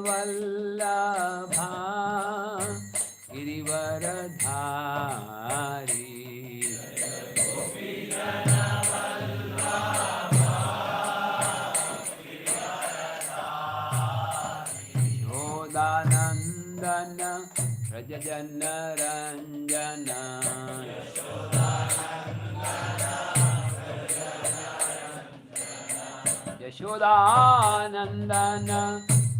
Vallabha Girivaradhari Yashodanandana Rajajana Ranjana Yashodanandana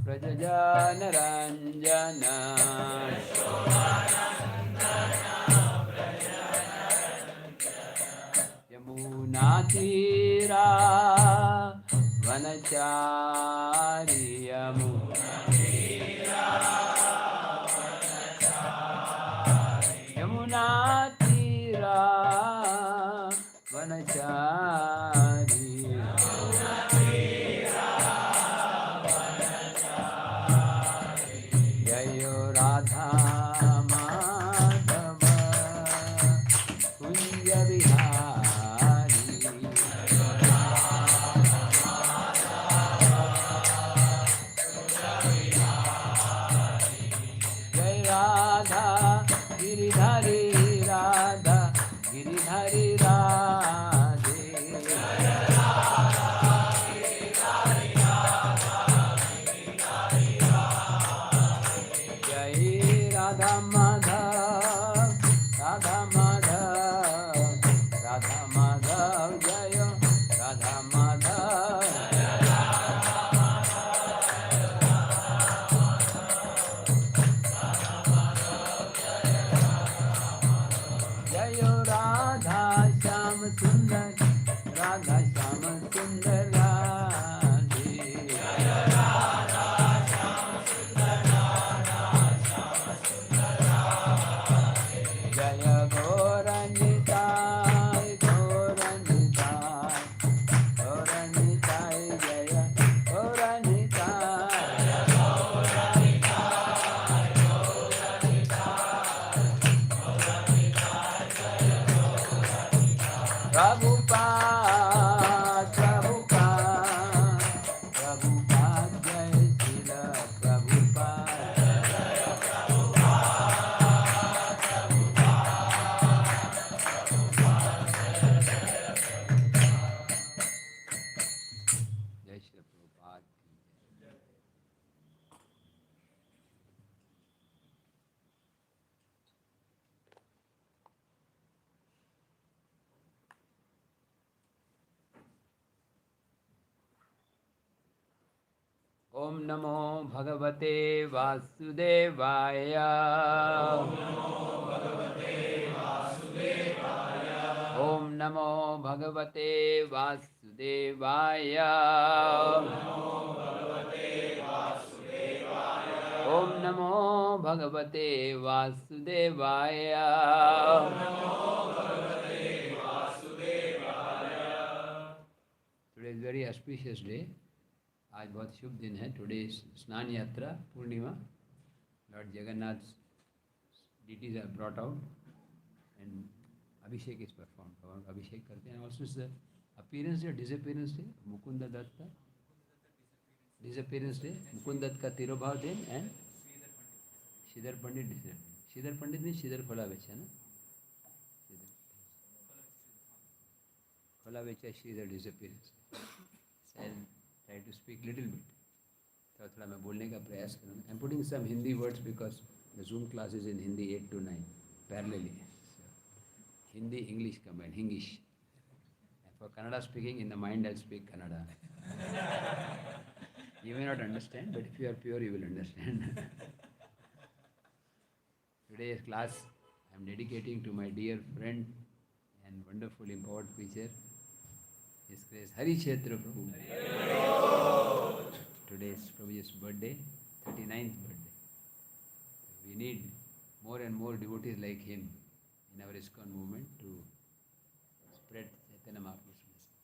Rajajana Ranjana Yamuna Tira Vanachari Yamuna Yamuna Tira Vanachari Jayo Radha Madhava Kunja Vihari Jai Radha Giridhari Radha Giridhari Radhe Jai Radha Madhav Radha Madhav Radha Madhav Jaya Radha Madhav Jayo Radha Shyam Sundar Radha Shyam Sundar Radhe Jaya Gauranitai Gauranitai Gauranitai Jaya Gauranitai Prabhupada, Prabhupada, Prabhupada, Jai Srila Prabhupada. Jai Srila Prabhupada. Om Namo Bhagavate Vasudevaya. Om Namo Bhagavate Vasudevaya. Om Namo Bhagavate Vasudevaya. Today is very auspicious day. आज बहुत शुभ दिन है. Today is Snana Yatra Purnima. Lord Jagannath deities are brought out and Abhishek is performed. भगवान का अभिषेक करते हैं. Also is the appearance day or disappearance day. Mukund Dutt का disappearance day. Mukund Dutt का तिरुभाव दिन and Shridhar Pandit disappearance. Shridhar पंडित नहीं, श्रीधर खोला बेचा ना. खोला बेचा Shridhar disappearance. Try to speak little bit. थोड़ा मैं बोलने का प्रयास करूँगा. I'm putting some Hindi words because the Zoom class is in Hindi 8 to 9 parallelly. So, Hindi, English combined, Hingish. And for Kannada speaking, in the mind I'll speak Kannada. You may not understand, but if you are pure, you will understand. Today's class I'm dedicating to my dear friend and wonderful empowered preacher, His Grace Hari Kshetra Prabhu. Today is Prabhuji's birthday, 39th birthday. We need more and more devotees like him in our ISKCON movement to spread Chaitanya Mahaprabhu's message.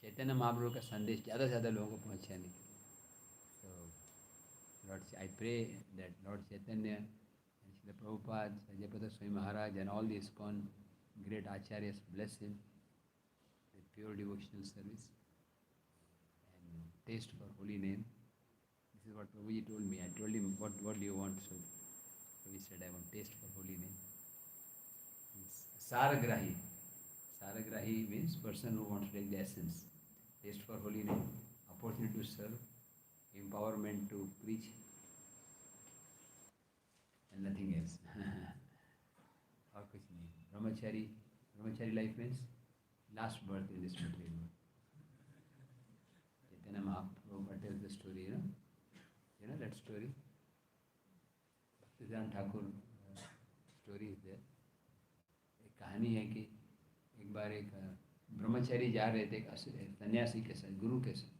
Chaitanya Mahaprabhu का संदेश ज़्यादा से ज़्यादा लोगों को पहुँचाने के लिए. So, Lord, I pray that Lord Chaitanya and Srila Prabhupada, Sajjapada Swami Maharaj and all the ISKCON great acharyas bless him with pure devotional service and taste for holy name. This is what Prabhuji told me. I told him, what do you want? So Prabhuji said, I want taste for holy name. Saragrahi. Saragrahi means person who wants to take the essence. Taste for holy name, opportunity to serve, empowerment to preach, and nothing else. और कुछ नहीं. Brahmachari life means last birth in this material world. Chaitanya Mahaprabhu tells the story, you know that story? Bhaktivedanta Thakur story is there. एक कहानी है कि एक बार एक ब्रह्मचारी जा रहे थे एक सन्यासी के साथ, गुरु के साथ.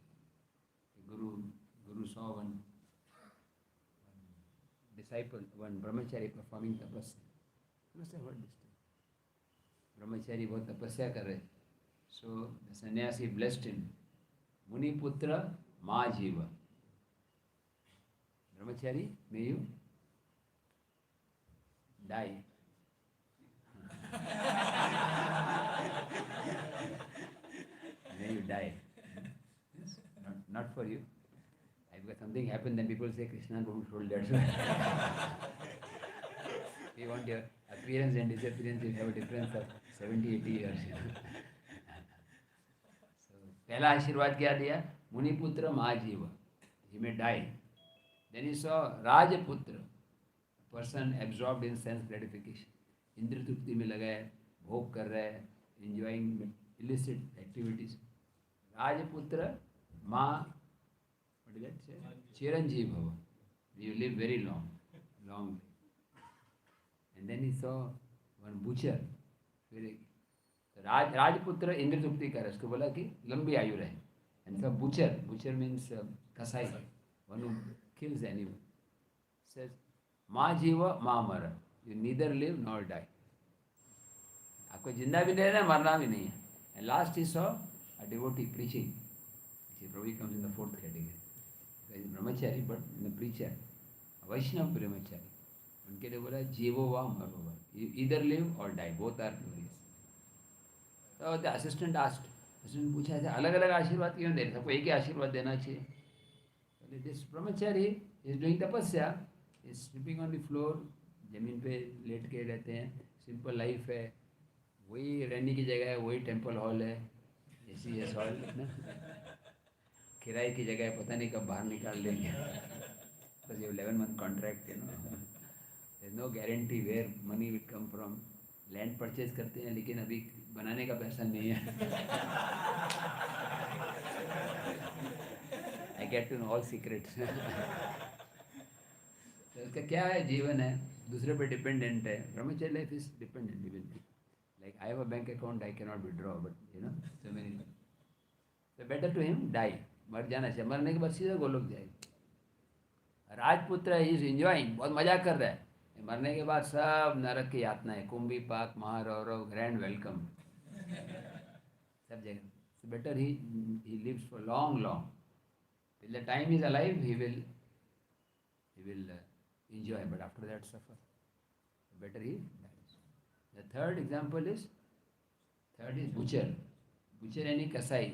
Guru saw one disciple, one brahmachari performing tapasya. You must have heard this story. Brahmachari बहुत तपस्या कर रहे. So the sannyasi blessed him. Muni putra ma jiva. Brahmachari, may you die. May you die. Yes? Not for you. Because something happened, then people say Krishnanand Prabhuji told that. We want your appearance and disappearance, you have a difference of 70-80 years. So, पहला आशीर्वाद क्या दिया? मुनिपुत्र महाजीव. He may die. Then he saw Rajaputra, a person absorbed in sense gratification. Indra तृप्ति में लगा है, भोग कर रहा है, enjoying illicit activities. Rajaputra Ma, what did that say? Chiranjeev Bhava. You live very long. And then he saw one butcher. Rajputra Indra तृप्ति कर, उसको बोला कि लंबी आयु रहे. And so butcher means kasai, one who kills animal. Says, Ma jiva ma mara. You neither live nor die. आपको जिंदा भी नहीं रहना, मरना भी नहीं है. And last he saw a devotee preaching. He probably comes in the fourth category. He is brahmachari, but a preacher. A Vaishnava brahmachari. उनके लिए बोला जीवो वा मरो वा. You either live or die. Both are glorious. So the assistant asked. Assistant पूछा ऐसे अलग अलग आशीर्वाद क्यों दे रहे? सबको एक ही आशीर्वाद देना चाहिए. This brahmachari is doing tapasya. He is sleeping on the floor. जमीन पे लेट के रहते हैं. सिंपल लाइफ है. वही रहने की जगह है, वही टेम्पल हॉल है, एसी एस हॉल ना, किराए की जगह है, पता नहीं कब बाहर निकाल देंगे. Because you have 11-month contract, there is no guarantee where money will come from. Land purchase करते हैं लेकिन अभी बनाने का पैसा नहीं है. I get to know all secrets. तो इसका क्या है? जीवन है, दूसरे पे डिपेंडेंट है. ब्रह्मचर्य life is dependent even. Like I have a bank account, I cannot withdraw, but so many. So better to him die. मर जाना चाहिए. मरने के बाद सीधा गोलोक जाएगा. राजपुत्र is enjoying, बहुत मजा कर रहा है. मरने के बाद सब नरक की यातना है. कुंभी पाक, महारौरव, ग्रैंड वेलकम, सब जगह. So better he lives for long. Till the time he is alive, he will enjoy, but after that suffer. Better he dies. The third example is butcher. Butcher यानी कसाई.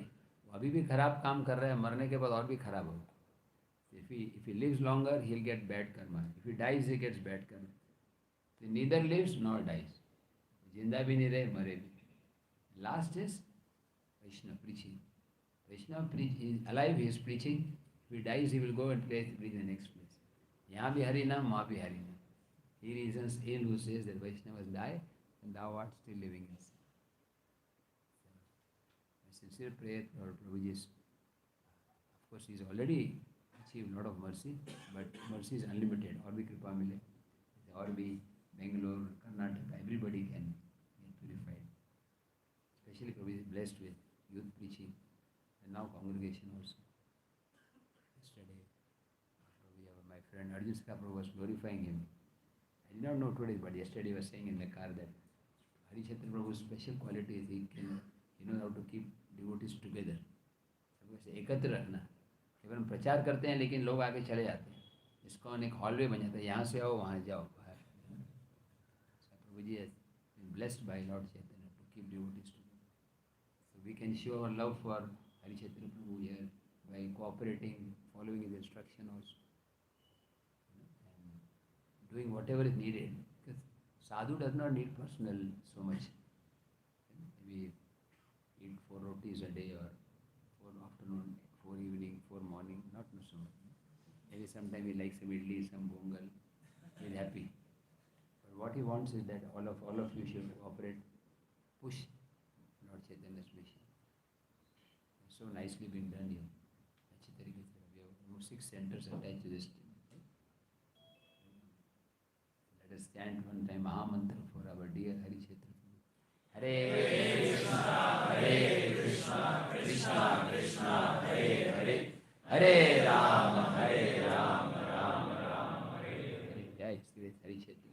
वो अभी भी खराब काम कर रहा है, मरने के बाद और भी खराब होगा. If he lives longer, he'll get bad karma. If he dies, he gets bad karma. He neither lives nor dies. जिंदा भी नहीं रहे, मरे भी. Last is Vaishnava preaching. Vaishnava he is alive, he is preaching. If he dies, he will go and preach in the next place. यहाँ भी हरि नाम, वहाँ भी हरि नाम. He reasons ill who says that Vaishnavas die and thou art still living in sin. My sincere prayer for Prabhuji is, of course, he has already achieved a lot of mercy, but mercy is unlimited. और भी कृपा मिले, और भी Bangalore, Karnataka, everybody can get purified. Especially Prabhuji is blessed with youth preaching and now congregation also. Yesterday, my friend Arjun Prabhu was glorifying him. I did not know today, but yesterday he was saying in the car that Harichitra Prabhu's special quality is he knows how to keep devotees together. सबको एकत्र रखना. केवल हम प्रचार करते हैं लेकिन लोग आगे चले जाते हैं. इसको एक हॉलवे बन जाता है, यहाँ से आओ वहाँ जाओ बाहर. Prabhuji has been blessed by Lord Chaitanya to keep devotees together. So we can show our love for Harichitra Prabhu here by cooperating, following his instruction also, and doing whatever is needed. Because sadhu does not need personal so much. We eat 4 rotis a day or 4 afternoon, 4 evening, 4 morning, not so much. Maybe sometime he likes some idli, some pongal, he is happy. But what he wants is that all of you should cooperate, push Lord Chaitanya's mission. It's so nicely been done here. अच्छी तरीके से we have 6 centers attached to this. Let us chant one time Maha Mantra for our dear Hari Kshetra. Hare Krishna, Krishna Krishna, Hare Hare, Hare Rama, Rama Rama, Hare Hare. Jai Shri Hari Kshetra.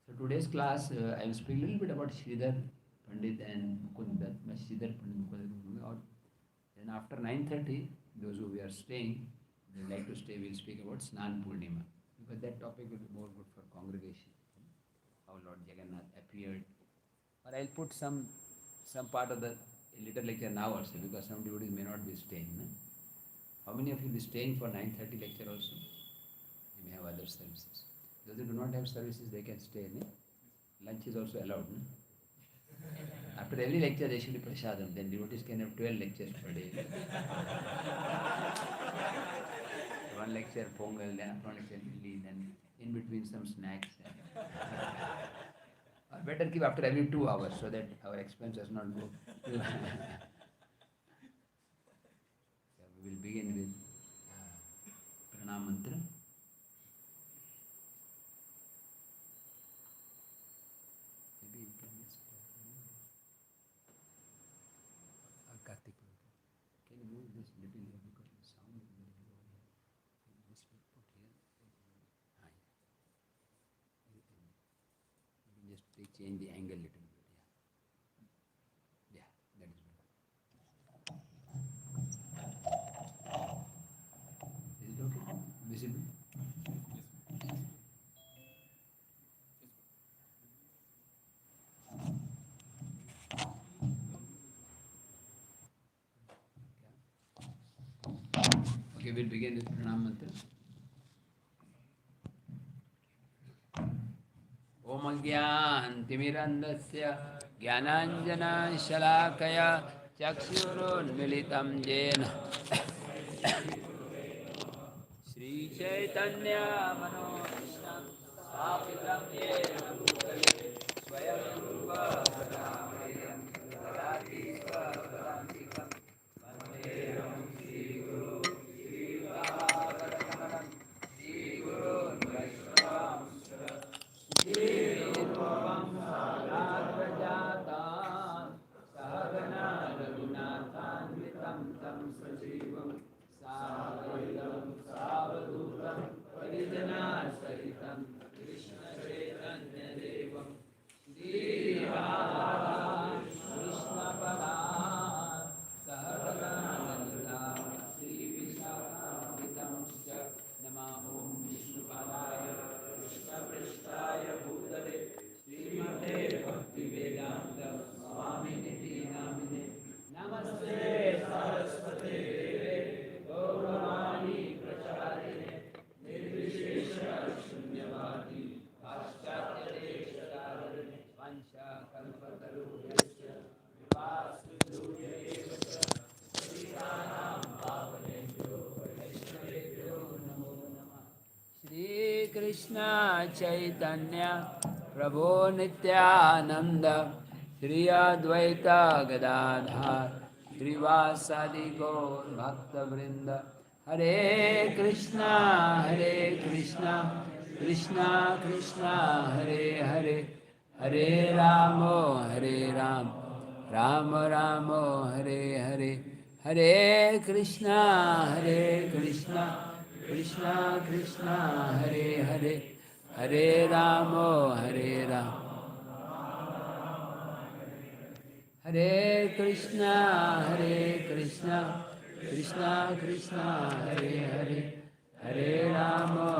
So today's class, I will speak a little bit about Sridhar Pandit and Mukund. That much Sridhar Pandit Mukund. Then after 9:30, those who are staying, they like to stay, we'll speak about Snan Purnima. Because that topic will be more good for congregation. How Lord Jagannath appeared. Or I'll put some part of the little lecture now also, because some devotees may not be staying. No? How many of you will be staying for 9:30 lecture also? You may have other services. Those who do not have services, they can stay. No? Lunch is also allowed. No? After every lecture, there should be prasadam. Then devotees can have 12 lectures per day. One lecture pongal, then after one lecture idli, then in between some snacks. Or better keep after every 2 hours so that our expense does not go. So we will begin with Pranam Mantra. Maybe you can just Karthik, can you move this little here because the sound is very low here. This will put here. You can just change the angle little bit. Yeah, that is better. Is it okay? Visible? Okay, we'll begin with Pranam Mantra. Om Ajnantimirandasya Jnananjana Shalakaya Chakshurunmilitam Jena Shri Chaitanya Manovishnam Sthapitam Yena Bhutale Swayam Rupa Kadamayan Dadati Swapadantikam Vandeham Shri Guru Shri Bhagavatam Shri Guru Vaishnavam Shri Rupam Sagrajatam Sahagana Raghunathanvitam Tam Sajivam Savadam Savadutam Parijana Saritam Krishna Chaitanya Devam Shri Radha Krishna Pada Sahagana Shri Vishakam Nama Om Vishnu Padaya Krishna Prishtaya Bhutale Srimate Bhakti Vedanta Swami Niti Namine Namaste Saraswate Deve Gauravani Pracharine Nirvishesha Shunyavati Paschatya Deshakarine Vancha Kalpataru Yasya Vipasudhuya Evasya Sritanam Bhavanebhyo Vaishnavebhyo Namo Namah Shri Krishna Chaitanya Prabhu Nityananda Shri Advaita Gadadhar Srivasadi Gaur Bhakta Vrinda Hare Krishna Krishna Krishna Hare Hare Hare Ramo Ramo Ramo Hare Hare Hare Krishna Krishna Krishna Hare Hare Hare Ramo Hare Krishna Krishna Krishna Hare Hare Hare Ramo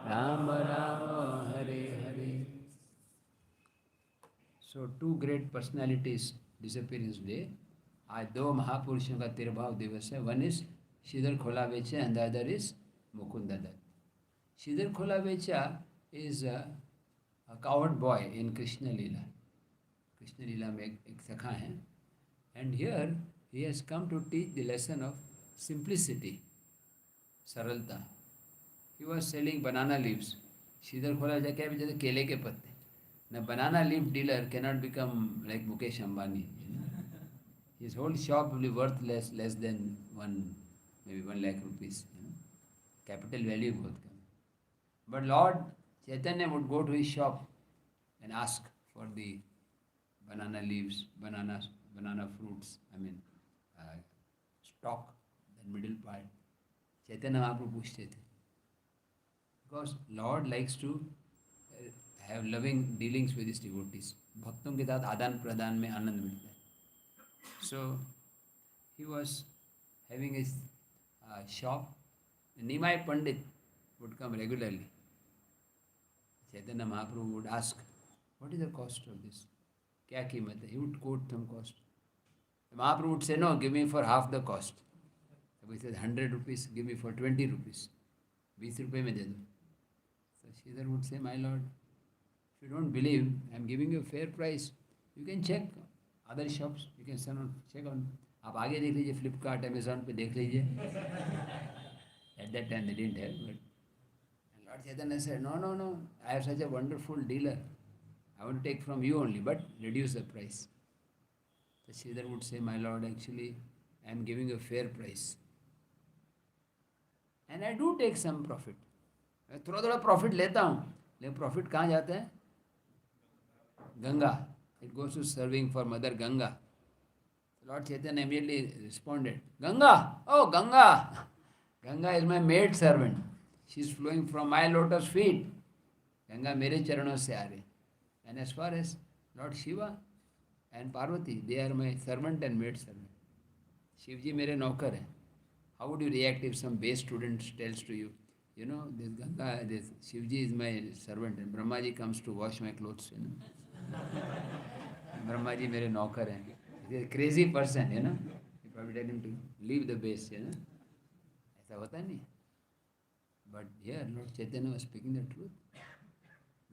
Ramo Hare Hare. So two great personalities disappear in this day. आज दो महापुरुषों का तिरुभाव दिवस है. One is Sridhar Kholavecha and the other is Mukunda Dutt. Sridhar Kholavecha is a cowherd boy in Krishna Leela. Krishna Leela में एक सखा है. And here he has come to teach the lesson of simplicity, सरलता. He was selling banana leaves. Sridhar Kholavecha क्या बेचते केले के पत्ते. Now banana leaf dealer cannot become like Mukesh Ambani. His whole shop will be worth less than maybe 1 lakh rupees. Capital value बहुत कम. But Lord Chaitanya would go to his shop and ask for the banana leaves, banana fruits. Stock, the middle part. Chaitanya Mahaprabhu पूछते थे. Because Lord likes to have loving dealings with his devotees. भक्तों के साथ आदान प्रदान में आनंद मिलता है. So he was having his shop. Nimai Pandit would come regularly. Chaitanya Mahaprabhu would ask, what is the cost of this? Kya कीमत है? He would quote some cost. The Mahaprabhu would say, no, give me for half the cost. So he said, 100 rupees, give me for 20 rupees. 20 रुपये में दे दो. So Sridhar would say, my lord, if you don't believe, I am giving you a fair price. You can check other shops. You can check on. आप आगे देख लीजिए, Flipkart Amazon पे देख लीजिए. At that time they didn't have, but Lord Chaitanya said, no, I have such a wonderful dealer. I want to take from you only, but reduce the price. So Sridhar would say, my lord, actually, I am giving a fair price. And I do take some profit. मैं थोड़ा profit लेता हूँ, लेकिन profit कहाँ जाता है? Ganga. It goes to serving for Mother Ganga. Lord Chaitanya immediately responded, Ganga, oh Ganga, Ganga is my maid servant. She is flowing from my lotus feet. Ganga मेरे चरणों से आ रही. And as far as Lord Shiva and Parvati, they are my servant and maid servant. Shivji मेरे नौकर हैं. How would you react if some base student tells to you, this Ganga, this Shivji is my servant and Brahmaji comes to wash my clothes, Brahmaji मेरे नौकर हैं. He is a crazy person, You probably tell him to leave the base, ऐसा होता नहीं. But here Lord Chaitanya was speaking the truth.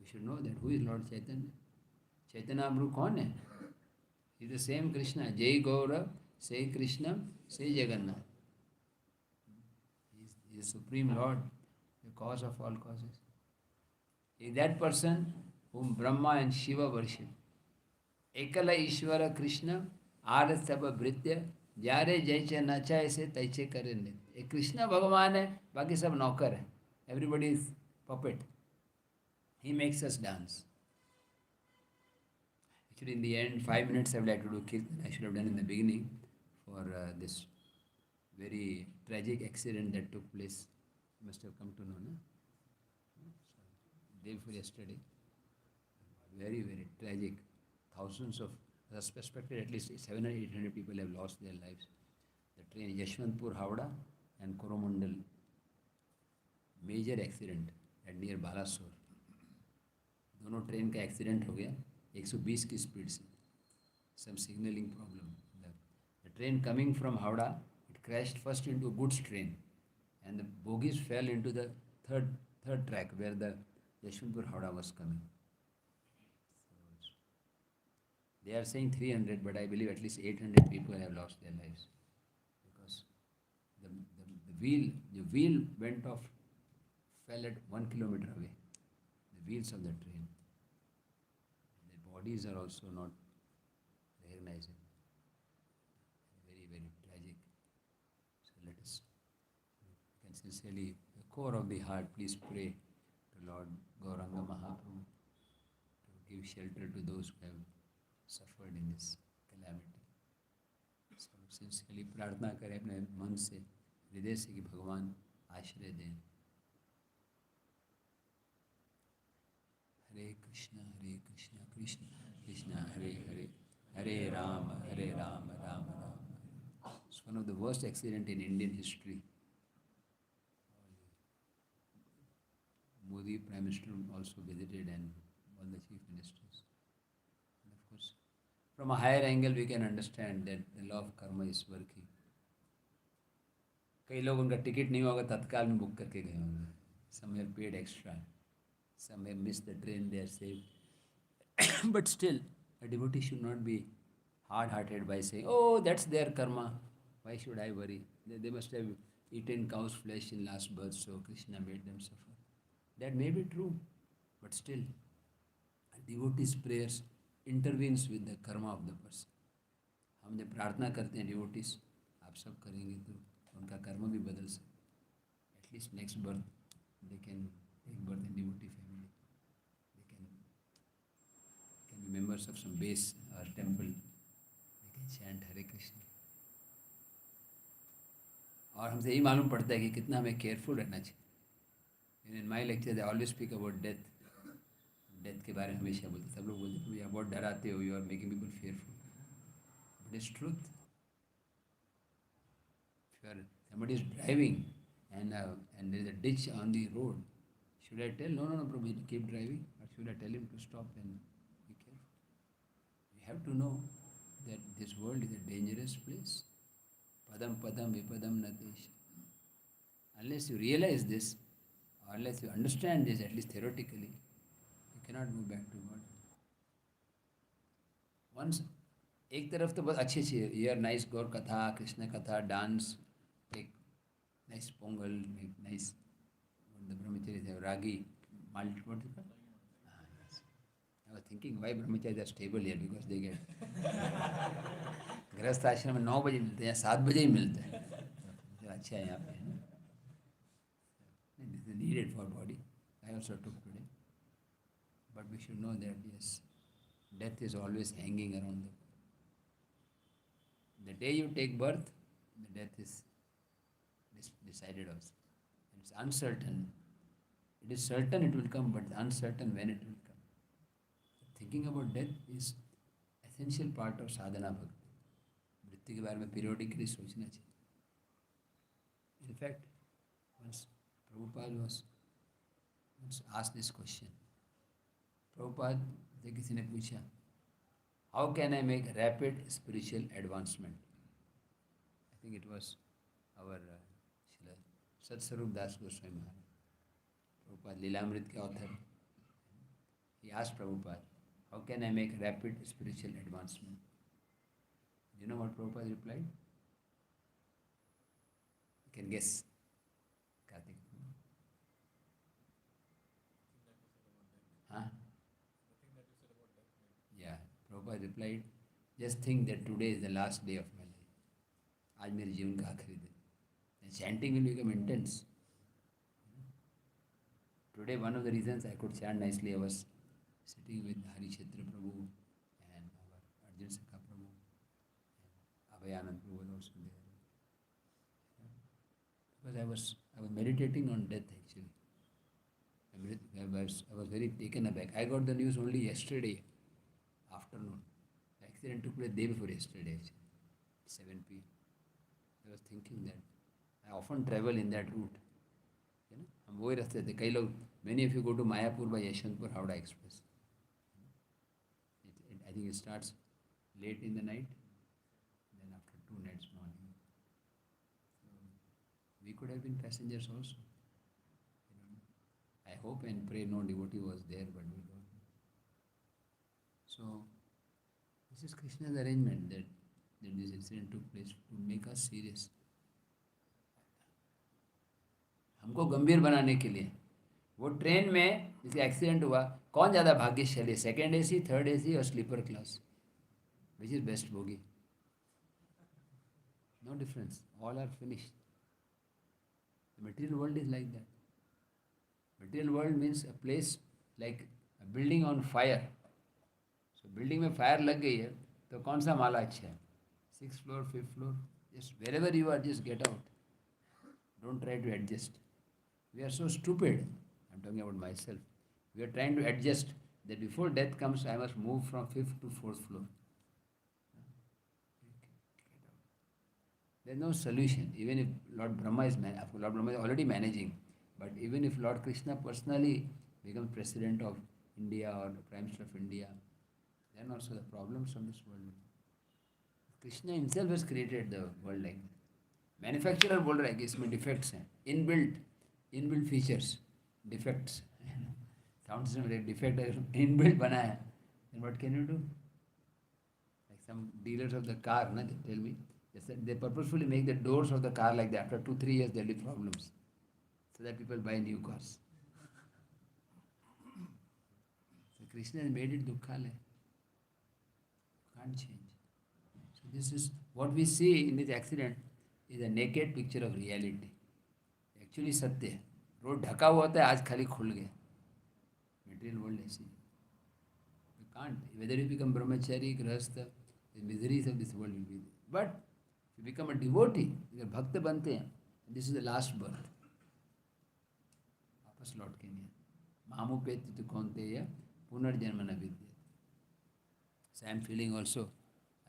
We should know that who is Lord Chaitanya. Chaitanya Mahaprabhu कौन है? He is the same Krishna. Jai Gaurav, say Krishna, say Jagannath. He is the Supreme Lord, the cause of all causes. He is that person whom Brahma and Shiva worship. Ekala Ishvara Krishna, Ara Saba Britya, Jare Jaiche Nacha ऐसे तैचे करे नृत्य. एक कृष्ण भगवान है, बाकी सब नौकर है. Everybody is puppet. He makes us dance. Actually, in the end, 5 minutes I would like to do kirtan. I should have done in the beginning for this very tragic accident that took place. You must have come to know, no? Day before yesterday. Very, very tragic. Thousands of, suspected at least 700 or 800 people have lost their lives. The train Yashwantpur, Howrah and Coromandel. Major accident at near Balasore. दोनों train का accident हो गया 120 की speed से. Some signaling problem. The train coming from Howrah, it crashed first into a goods train, and the bogies fell into the third track where the Yashwantpur Howrah was coming. They are saying 300, but I believe at least 800 people have lost their lives because the wheel went off, fell at 1 kilometer away. The wheels of the train. The bodies are also not recognizable. Very, very tragic. So let us, you can sincerely, the core of the heart, please pray to Lord Gauranga Mahaprabhu to give shelter to those who have suffered in this calamity. So sincerely प्रार्थना करें अपने मन से, हृदय से कि भगवान आश्रय दें. Hare Krishna, Krishna Krishna, Hare Hare, Hare Rama, Rama Rama. It's one of the worst accidents in Indian history. Modi Prime Minister also visited and all the chief ministers. And of course, From a higher angle, we can understand that the law of karma is working. कई लोग उनका ticket नहीं होगा तत्काल में book करके गए होंगे. Some have paid extra. Some have missed the train, they are saved. But still, a devotee should not be hard-hearted by saying, oh, that's their karma. Why should I worry? They must have eaten cow's flesh in last birth, so Krishna made them suffer. That may be true, but still, a devotee's prayers intervenes with the karma of the person. हम जब प्रार्थना करते हैं devotees, आप सब करेंगे तो उनका कर्म भी बदल सकता. At least next birth they can take birth in devotee family. They can be members of some base और temple. They can chant Hare Krishna. और हमसे यही मालूम पड़ता है कि कितना हमें केयरफुल रहना चाहिए. In my lecture they always speak about death. Death के बारे में हमेशा बोलते. सब लोग बोलते हैं बहुत डराते हो, you are making people fearful. But it's truth. Somebody is driving and there is a ditch on the road. Should I tell? No, Prabhu, keep driving. Or should I tell him to stop and be careful? We have to know that this world is a dangerous place. Padam padam vipadam natesh. Unless you realize this, or unless you understand this, at least theoretically, you cannot go back to God. Once, एक तरफ तो बहुत अच्छी अच्छी here nice गौर कथा, कृष्ण कथा, dance, एक nice Pongal, एक नाइस ब्रह्मचर्य रागी malt. What is it? Yes. I was thinking why brahmacharis are stable here, because they get गृहस्थ आश्रम में 9 बजे मिलते हैं, 7 बजे ही मिलते हैं. अच्छा है यहाँ पे. This is needed for body. I also took today. But we should know that yes, death is always hanging around the day you take birth, the death is decided also. It's uncertain. It is certain it will come, but uncertain when it will come. Thinking about death is essential part of sadhana bhakti. मृत्यु के बारे में periodically सोचना चाहिए. In fact, once Prabhupada was asked this question. Prabhupada से किसी ने पूछा, how can I make rapid spiritual advancement? I think it was our Satsvarup Das Goswami Maharaj. Prabhupada, Lilamrit ke author. He asked Prabhupada, how can I make rapid spiritual advancement? Do you know what Prabhupada replied? You can guess. Karthik. Huh? Yeah. Prabhupada replied, just think that today is the last day of my life. आज मेरे जीवन का आखिरी दिन. And chanting will become intense. Today, one of the reasons I could chant nicely, I was sitting with Hari Kshetra Prabhu and our Arjun Sakha Prabhu and Abhayanand Prabhu was also there. Because I was meditating on death actually. I was very taken aback. I got the news only yesterday afternoon. The accident took place the day before yesterday actually, 7 p.m. I was thinking that I often travel in that route. You know, हम वही रास्ते थे. कई लोग, many of you go to Mayapur by Yeshwanthpur Howrah Express. I think it starts late in the night, then after 2 nights morning. So we could have been passengers also. I hope and pray no devotee was there, but we don't know. So this is Krishna's arrangement that this incident took place to make us serious. हमको गंभीर बनाने के लिए. वो train में जैसे accident हुआ, कौन ज़्यादा भाग्यशाली, सेकेंड एसी, थर्ड एसी और sleeper class? Which is best bogie? No difference, all are finished. The material world is like that. Material world means a place like a building on fire. So building में fire लग गई है तो कौन सा माला अच्छा है? 6th floor, 5th floor, just wherever you are, just get out. Don't try to adjust. We are so stupid. I'm talking about myself. We are trying to adjust that before death comes, I must move from 5th to 4th floor. There's no solution. Even if Lord Brahma is already managing, but even if Lord Krishna personally becomes President of India or Prime Minister of India, then also the problems of this world. Krishna himself has created the world like that. Manufacturer बोल रहा है कि इसमें defects हैं, inbuilt inbuilt features, defects. Sound system में defect है, inbuilt बना है, then what can you do? Like some dealers of the car, na, they tell me, they purposefully make the doors of the car like that. After 2-3 years there will be problems, so that people buy new cars. So Krishna has made it dukhalaya. Can't change. So this is what we see in this accident is a naked picture of reality. Actually सत्य है. Road ढका हुआ होता है, आज खाली खुल गया. Material world ऐसी. You can't. Whether you become brahmachari, grahastha, the miseries of this world will be there. But if you become a devotee, अगर भक्त बनते हैं, this is the last birth. वापस लौट के नहीं. मामुपेति तु कौन्तेय पुनर्जन्म न विद्यते. So I am feeling also,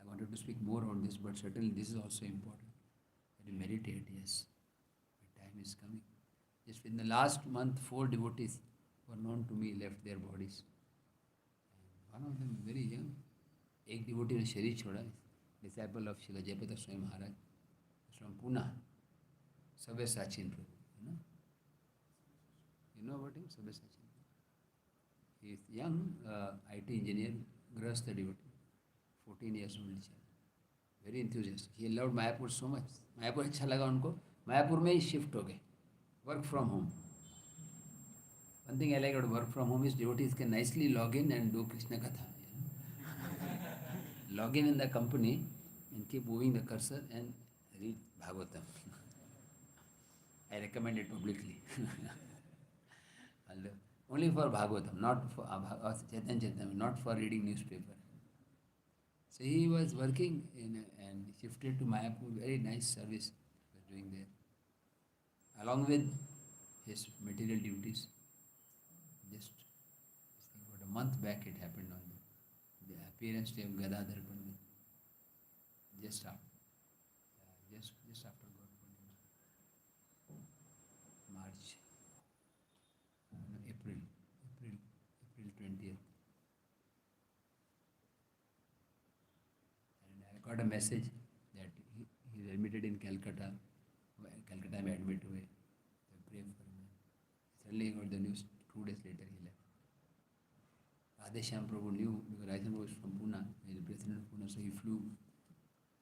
I wanted to speak more on this, but certainly this is also important. That you meditate, yes. The time is coming. Just in the last month, 4 devotees who are known to me left their bodies. And one of them very young. एक devotee ने शरीर छोड़ा, disciple of Srila Jayapata Swami Maharaj from Pune, Sabyasachi Prabhu. You know about him, Sabyasachi? He is young, IT engineer, grahastha devotee, 14 years old child. Very enthusiastic. He loved Mayapur so much. Mayapur अच्छा लगा उनको. मायापुर में ही shift हो गए. Work from home. One thing I like about work from home is devotees can nicely log in and do Krishna Katha. Log in the company and keep moving the cursor and read Bhagavatam. I recommend it publicly. Only for Bhagavatam, not for Chaitanya, not for reading newspaper. So he was working and shifted to Mayapur. Very nice service he was doing there. Along with his material duties. Just about a month back it happened on the appearance day of Gadadhar Pandit. Just after God Purnima. March. No, April 20th. And I got a message that he is admitted in Calcutta. Calcutta में admit हुए. So pray for him. Suddenly got the news. 2 days later he left. Radheshyam Prabhu knew because Radheshyam Prabhu is from Pune. He is the president of Pune, so he flew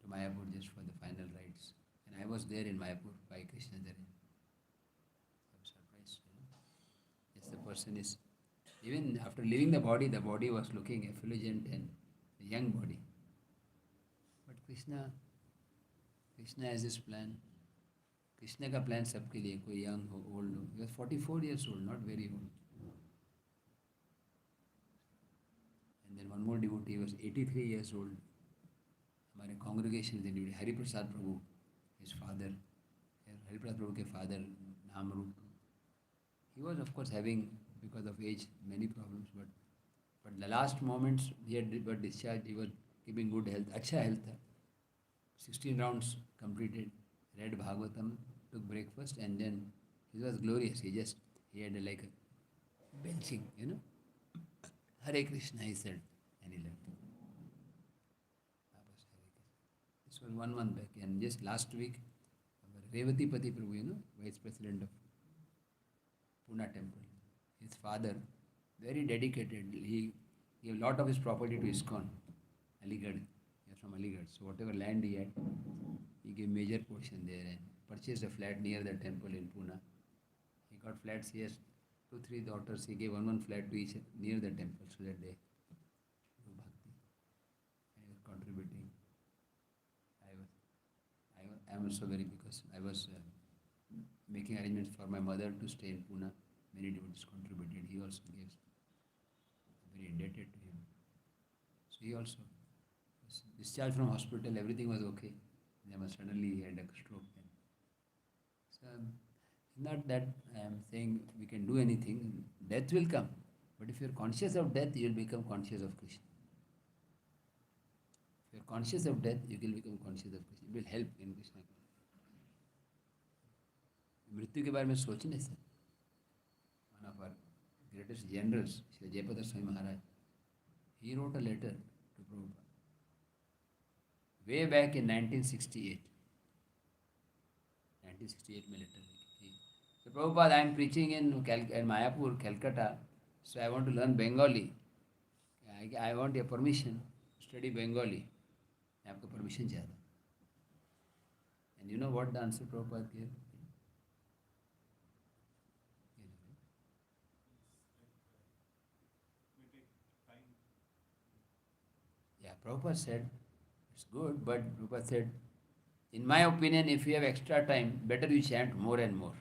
to Mayapur just for the final rites. And I was there in Mayapur by Krishna Jaren. I was surprised. Yes, the person is, even after leaving the body was looking effulgent and a young body. But Krishna has his plan. Krishna का plan सबके लिए, कोई young हो, old हो. He was 44 years old, not very old. And then one more devotee was 83 years old. हमारे congregation से devotee Hari Prasad Prabhu, his father, Hari Prasad Prabhu के father Namrup. He was of course having, because of age, many problems, but the last moments he had got discharged. He was keeping good health, अच्छा health था. 16 rounds completed, read Bhagavatam, took breakfast, and then he was glorious. He had like a benching, Hare Krishna, he said, and he left. This was 1 month back, and just last week, Revati Pati Prabhu, Vice President of Pune Temple, his father, very dedicated. He gave a lot of his property to ISKCON, Aligarh. He was from Aligarh, so whatever land he had, he gave major portion there and purchased a flat near the temple in Pune. He got flats. He has 2-3 daughters. He gave one flat to each near the temple so that they do bhakti. I was contributing. I am also very, because I was making arrangements for my mother to stay in Pune. Many devotees contributed. He also gave. Very indebted to him. So he also was discharged from hospital. Everything was okay. Then suddenly he had a stroke. So not that I am saying we can do anything. Death will come. But if you are conscious of death, you will become conscious of Krishna. If you are conscious of death, you will become conscious of Krishna. It will help in Krishna. मृत्यु के बारे में सोचने से, one of our greatest generals, Srila Jayapata Swami Maharaj, he wrote a letter to Prabhupada. Way back in 1968. 1968 में letter लिखी. So Prabhupada, I am preaching in Mayapur, Calcutta. So I want to learn Bengali. I want your permission to study Bengali. मैं आपको permission चाहता हूँ. And you know what the answer Prabhupada gave? Yeah, Prabhupada said, it's good, but Prabhupada said, in my opinion, if you have extra time, better you chant more and more.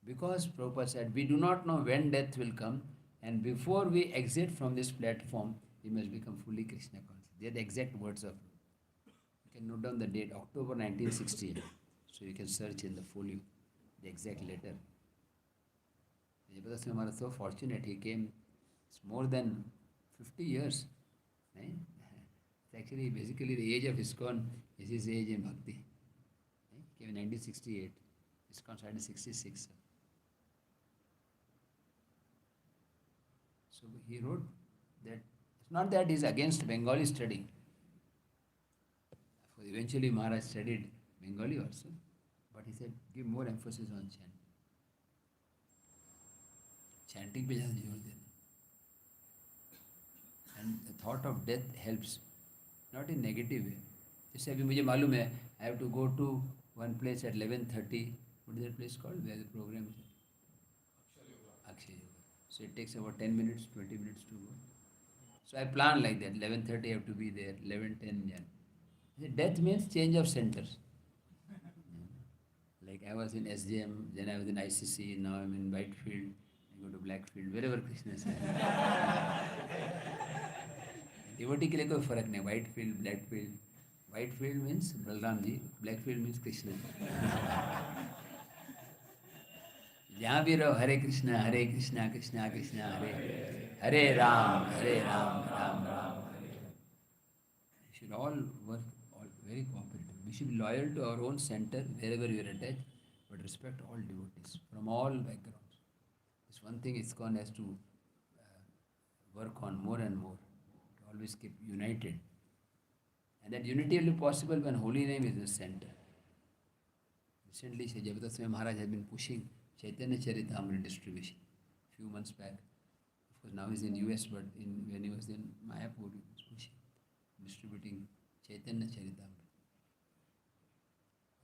Because Prabhupada said, we do not know when death will come, and before we exit from this platform, we must become fully Krishna conscious. They are the exact words of Prabhupada. You can note down the date, October 1968. So you can search in the folio, the exact letter. Jabadasmi Maharaj so fortunate, he came, it's more than 50 years. Right? It's actually, basically the age of ISKCON is his age in Bhakti. Right? Came in 1968. ISKCON started in 66. So he wrote that it's not that he's against Bengali study. Eventually Maharaj studied Bengali also, but he said give more emphasis on chanting. Chanting पे ज़्यादा जोर देना. And the thought of death helps, not in negative way. जैसे अभी मुझे मालूम है, I have to go to one place at 11:30. What is that place called? Where the program is? Akshay Yoga. So it takes about 10 minutes, 20 minutes to go. So I plan like that. 11:30 I have to be there. 11:10. Yeah. Death means change of centers. Like I was in SJM, then I was in ICC, now I'm in Whitefield. I go to Blackfield, wherever Krishna is. Devotee के लिए कोई फर्क नहीं. Whitefield, Blackfield. Whitefield means Balram ji, Blackfield means Krishna. जहाँ भी रहो हरे कृष्णा कृष्णा कृष्णा हरे राम राम राम हरे. We should all work very cooperative. We should be loyal to our own center wherever we are attached, but respect all devotees from all backgrounds. This one thing ISKCON has to work on more and more, to always keep united. And that unity will be possible when holy name is the center. Recently, Shri Jabadasmi Maharaj has been pushing Chaitanya Charitamrita distribution few months back. Of course, now he's in US, but when he was in Mayapur, he was pushing, distributing Chaitanya Charitamrita.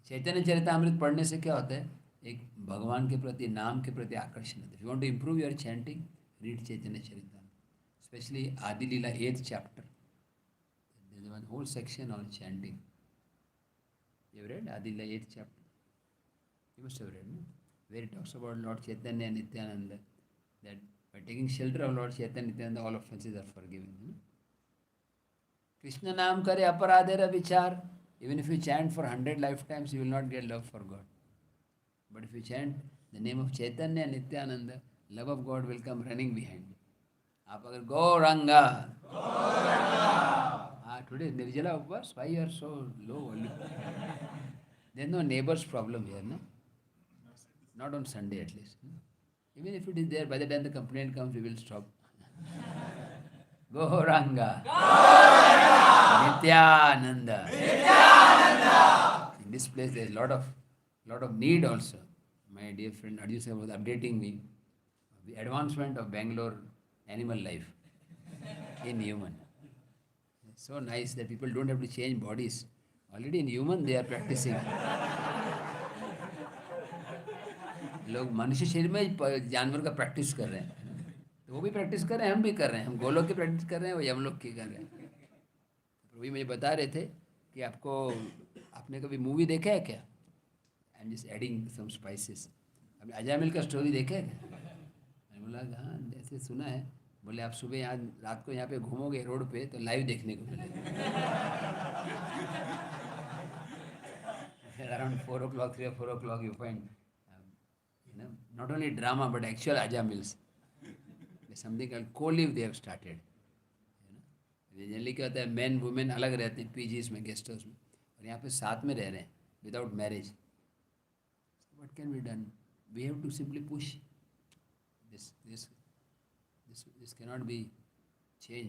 चैतन्य चरितामृत पढ़ने से क्या होता है? एक भगवान के प्रति, नाम के प्रति आकर्षण होता है. If you want to improve your chanting, read Chaitanya Charitamrita, especially Adi Leela 8th chapter. There is one whole section on chanting. You have read Adi Leela 8th chapter? You must have read, no? Where it talks about Lord Chaitanya and Nityananda, that by taking shelter of Lord Chaitanya and Nityananda, all offenses are forgiven. Krishna naam kare aparadera vichar. Even if you chant for 100 lifetimes, you will not get love for God. But if you chant the name of Chaitanya and Nityananda, love of God will come running behind you. आप अगर Gauranga. Today Nirjala Upvas, why you are so low only? There is no neighbor's problem here, no? Not on Sunday at least. Even if it is there, by the time the complaint comes, we will stop. Gauranga. Nityananda. In this place there is lot of need also. My dear friend Arjun sir was updating me. The advancement of Bangalore animal life in human. It's so nice that people don't have to change bodies. Already in human they are practicing. लोग मनुष्य शरीर में जानवर का practice कर रहे हैं, तो वो भी प्रैक्टिस कर रहे हैं, हम भी कर रहे हैं. हम गोलोक की प्रैक्टिस कर रहे हैं, वो यमलोक की कर रहे हैं. तो वही मुझे बता रहे थे कि आपने कभी मूवी देखा है क्या? I am just adding some spices. आपने अजामिल का स्टोरी देखा है क्या? मैंने बोला हाँ जैसे सुना है. बोले आप सुबह यहाँ रात को यहाँ पे घूमोगे रोड पे तो लाइव देखने को मिलेगा. Around 4 o'clock, 3 or 4 o'clock you find not only drama but actual ajamils. There's something called co-live they have started. Generally क्या होता है, मैन वुमेन अलग रहते हैं पीजीज में, गेस्ट हाउस में, और यहाँ पे साथ में रह रहे हैं without marriage. What can be done? We have to simply push this cannot be change.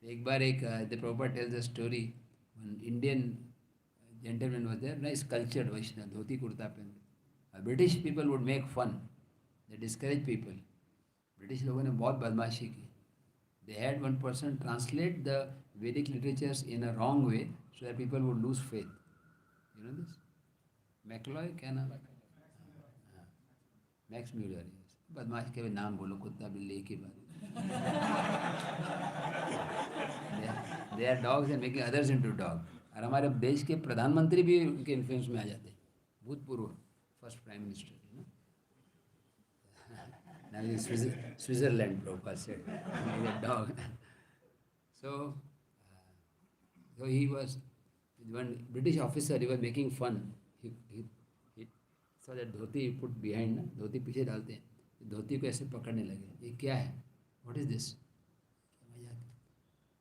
एक बार the Prabhupada tells a story. One Indian gentleman was there, nice cultured Vaishnava, dhoti kurta pehn. British people would make fun. They discourage people. British लोगों ने बहुत बदमाशी की. They had one person translate the Vedic literatures in a wrong way so that people would lose faith. You know this? मैक्लॉय क्या नाम? Max Muller. बदमाश के भी नाम बोलो, कुत्ता बिल्ली एक ही बार. They are dogs and making others into dog. और हमारे देश के प्रधानमंत्री भी उनके इन्फ्लुएंस में आ जाते हैं. भूतपूर्व first prime minister. Now he is Switzerland, Prabhupada said. He is a dog. So he was, one British officer, he was making fun. He saw that dhoti put behind, na? धोती पीछे डालते हैं. धोती को ऐसे पकड़ने लगे. ये क्या है? What is this?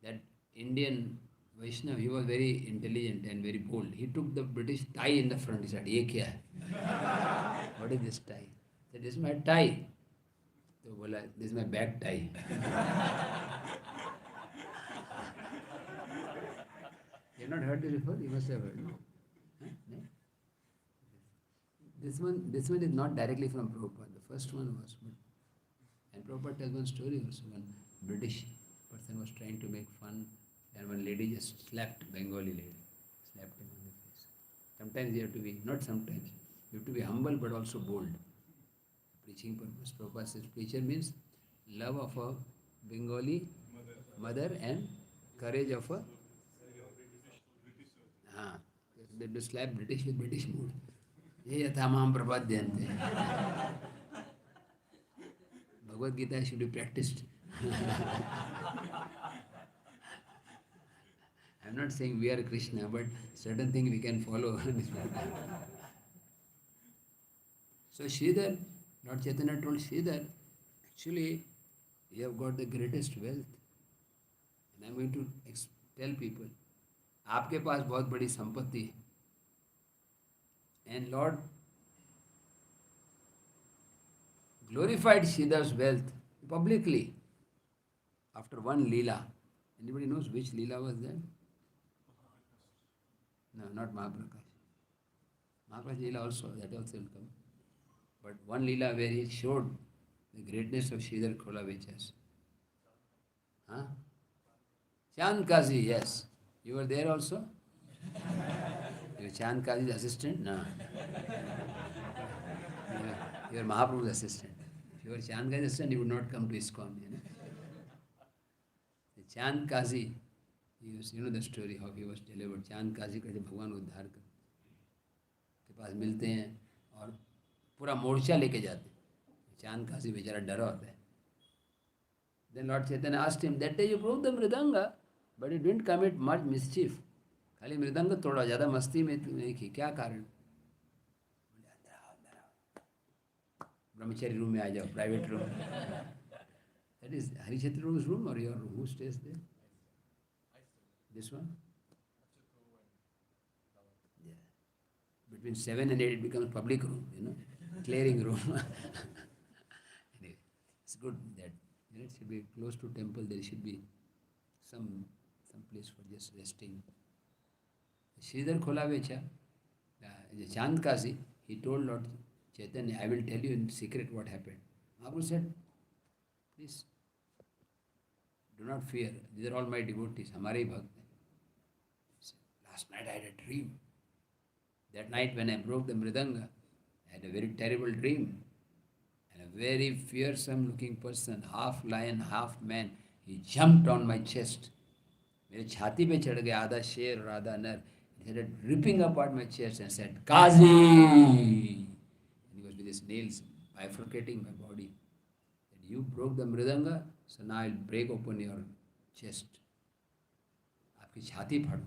That Indian Vaishnava, he was very intelligent and very bold. He took the British tie in the front. He said, ये क्या है? What is this tie? He said, this is my tie. तो बोला, this is my back tie. You have not heard this before? You must have heard. No? Huh? No? This one is not directly from Prabhupada. The first one was. And Prabhupada tells one story also. One British person was trying to make fun, and one lady just slapped, Bengali lady, slapped him on the face. Sometimes you have to be, not sometimes, you have to be humble but also bold. Preaching purpose. Prabhupada says preacher means love of a Bengali mother and courage of a they do slap British with British mood. ये यथामाम प्रपद्यन्ते. Bhagavad Gita should be practiced. I'm not saying we are Krishna, but certain things we can follow. So Sridhar, Lord Chaitanya told Sridhar, actually, you have got the greatest wealth. And I'm going to tell people, आपके पास बहुत बड़ी संपत्ति है. And Lord glorified Sridhar's wealth publicly after one Leela. Anybody knows which Leela was that? No, not Mahaprakash. Mahaprakash Leela also, that also will come. But one Leela where he showed the greatness of Sridhar Kholavechas. Huh? Chand Kazi, yes. You were there also? You were Chand Kazi's assistant? No. You were Mahaprabhu's assistant. If you were Chand Kazi's assistant, you would not come to ISKCON. You know? The Chand Kazi, you know the story how he was delivered. Chand Kazi कहते भगवान उद्धार कर के पास मिलते हैं और पूरा मोर्चा लेके जाते हैं. Chand Kazi बेचारा डरा होता है. Then Lord Chaitanya asked him, that day you broke the mridanga, but you didn't commit much mischief. खाली मृदंग तोड़ा, ज़्यादा मस्ती में नहीं की, क्या कारण? अंदर आओ, ब्रह्मचारी रूम में आ जाओ, private room. That is Harichetra room or your room? Who stays there? This one? Yeah. Between 7 and 8 it becomes public room, you know, clearing room. Anyway, it's good that it should be close to temple. There should be some place for just resting. Sridhar Kholavecha, the Chand Kazi, he told Lord Chaitanya, I will tell you in secret what happened. Mahaprabhu said, please, do not fear. These are all my devotees, हमारे ही भक्त हैं. Last night I had a dream. That night when I broke the mridanga, I had a very terrible dream. And a very fearsome looking person, half lion, half man, he jumped on my chest. मेरे छाती पे चढ़ गया, आधा शेर और आधा नर. He started ripping apart my chest and said, Kazi! And he was with his nails bifurcating my body. And you broke the mridanga, so now I'll break open your chest. आपकी छाती फाड़ू.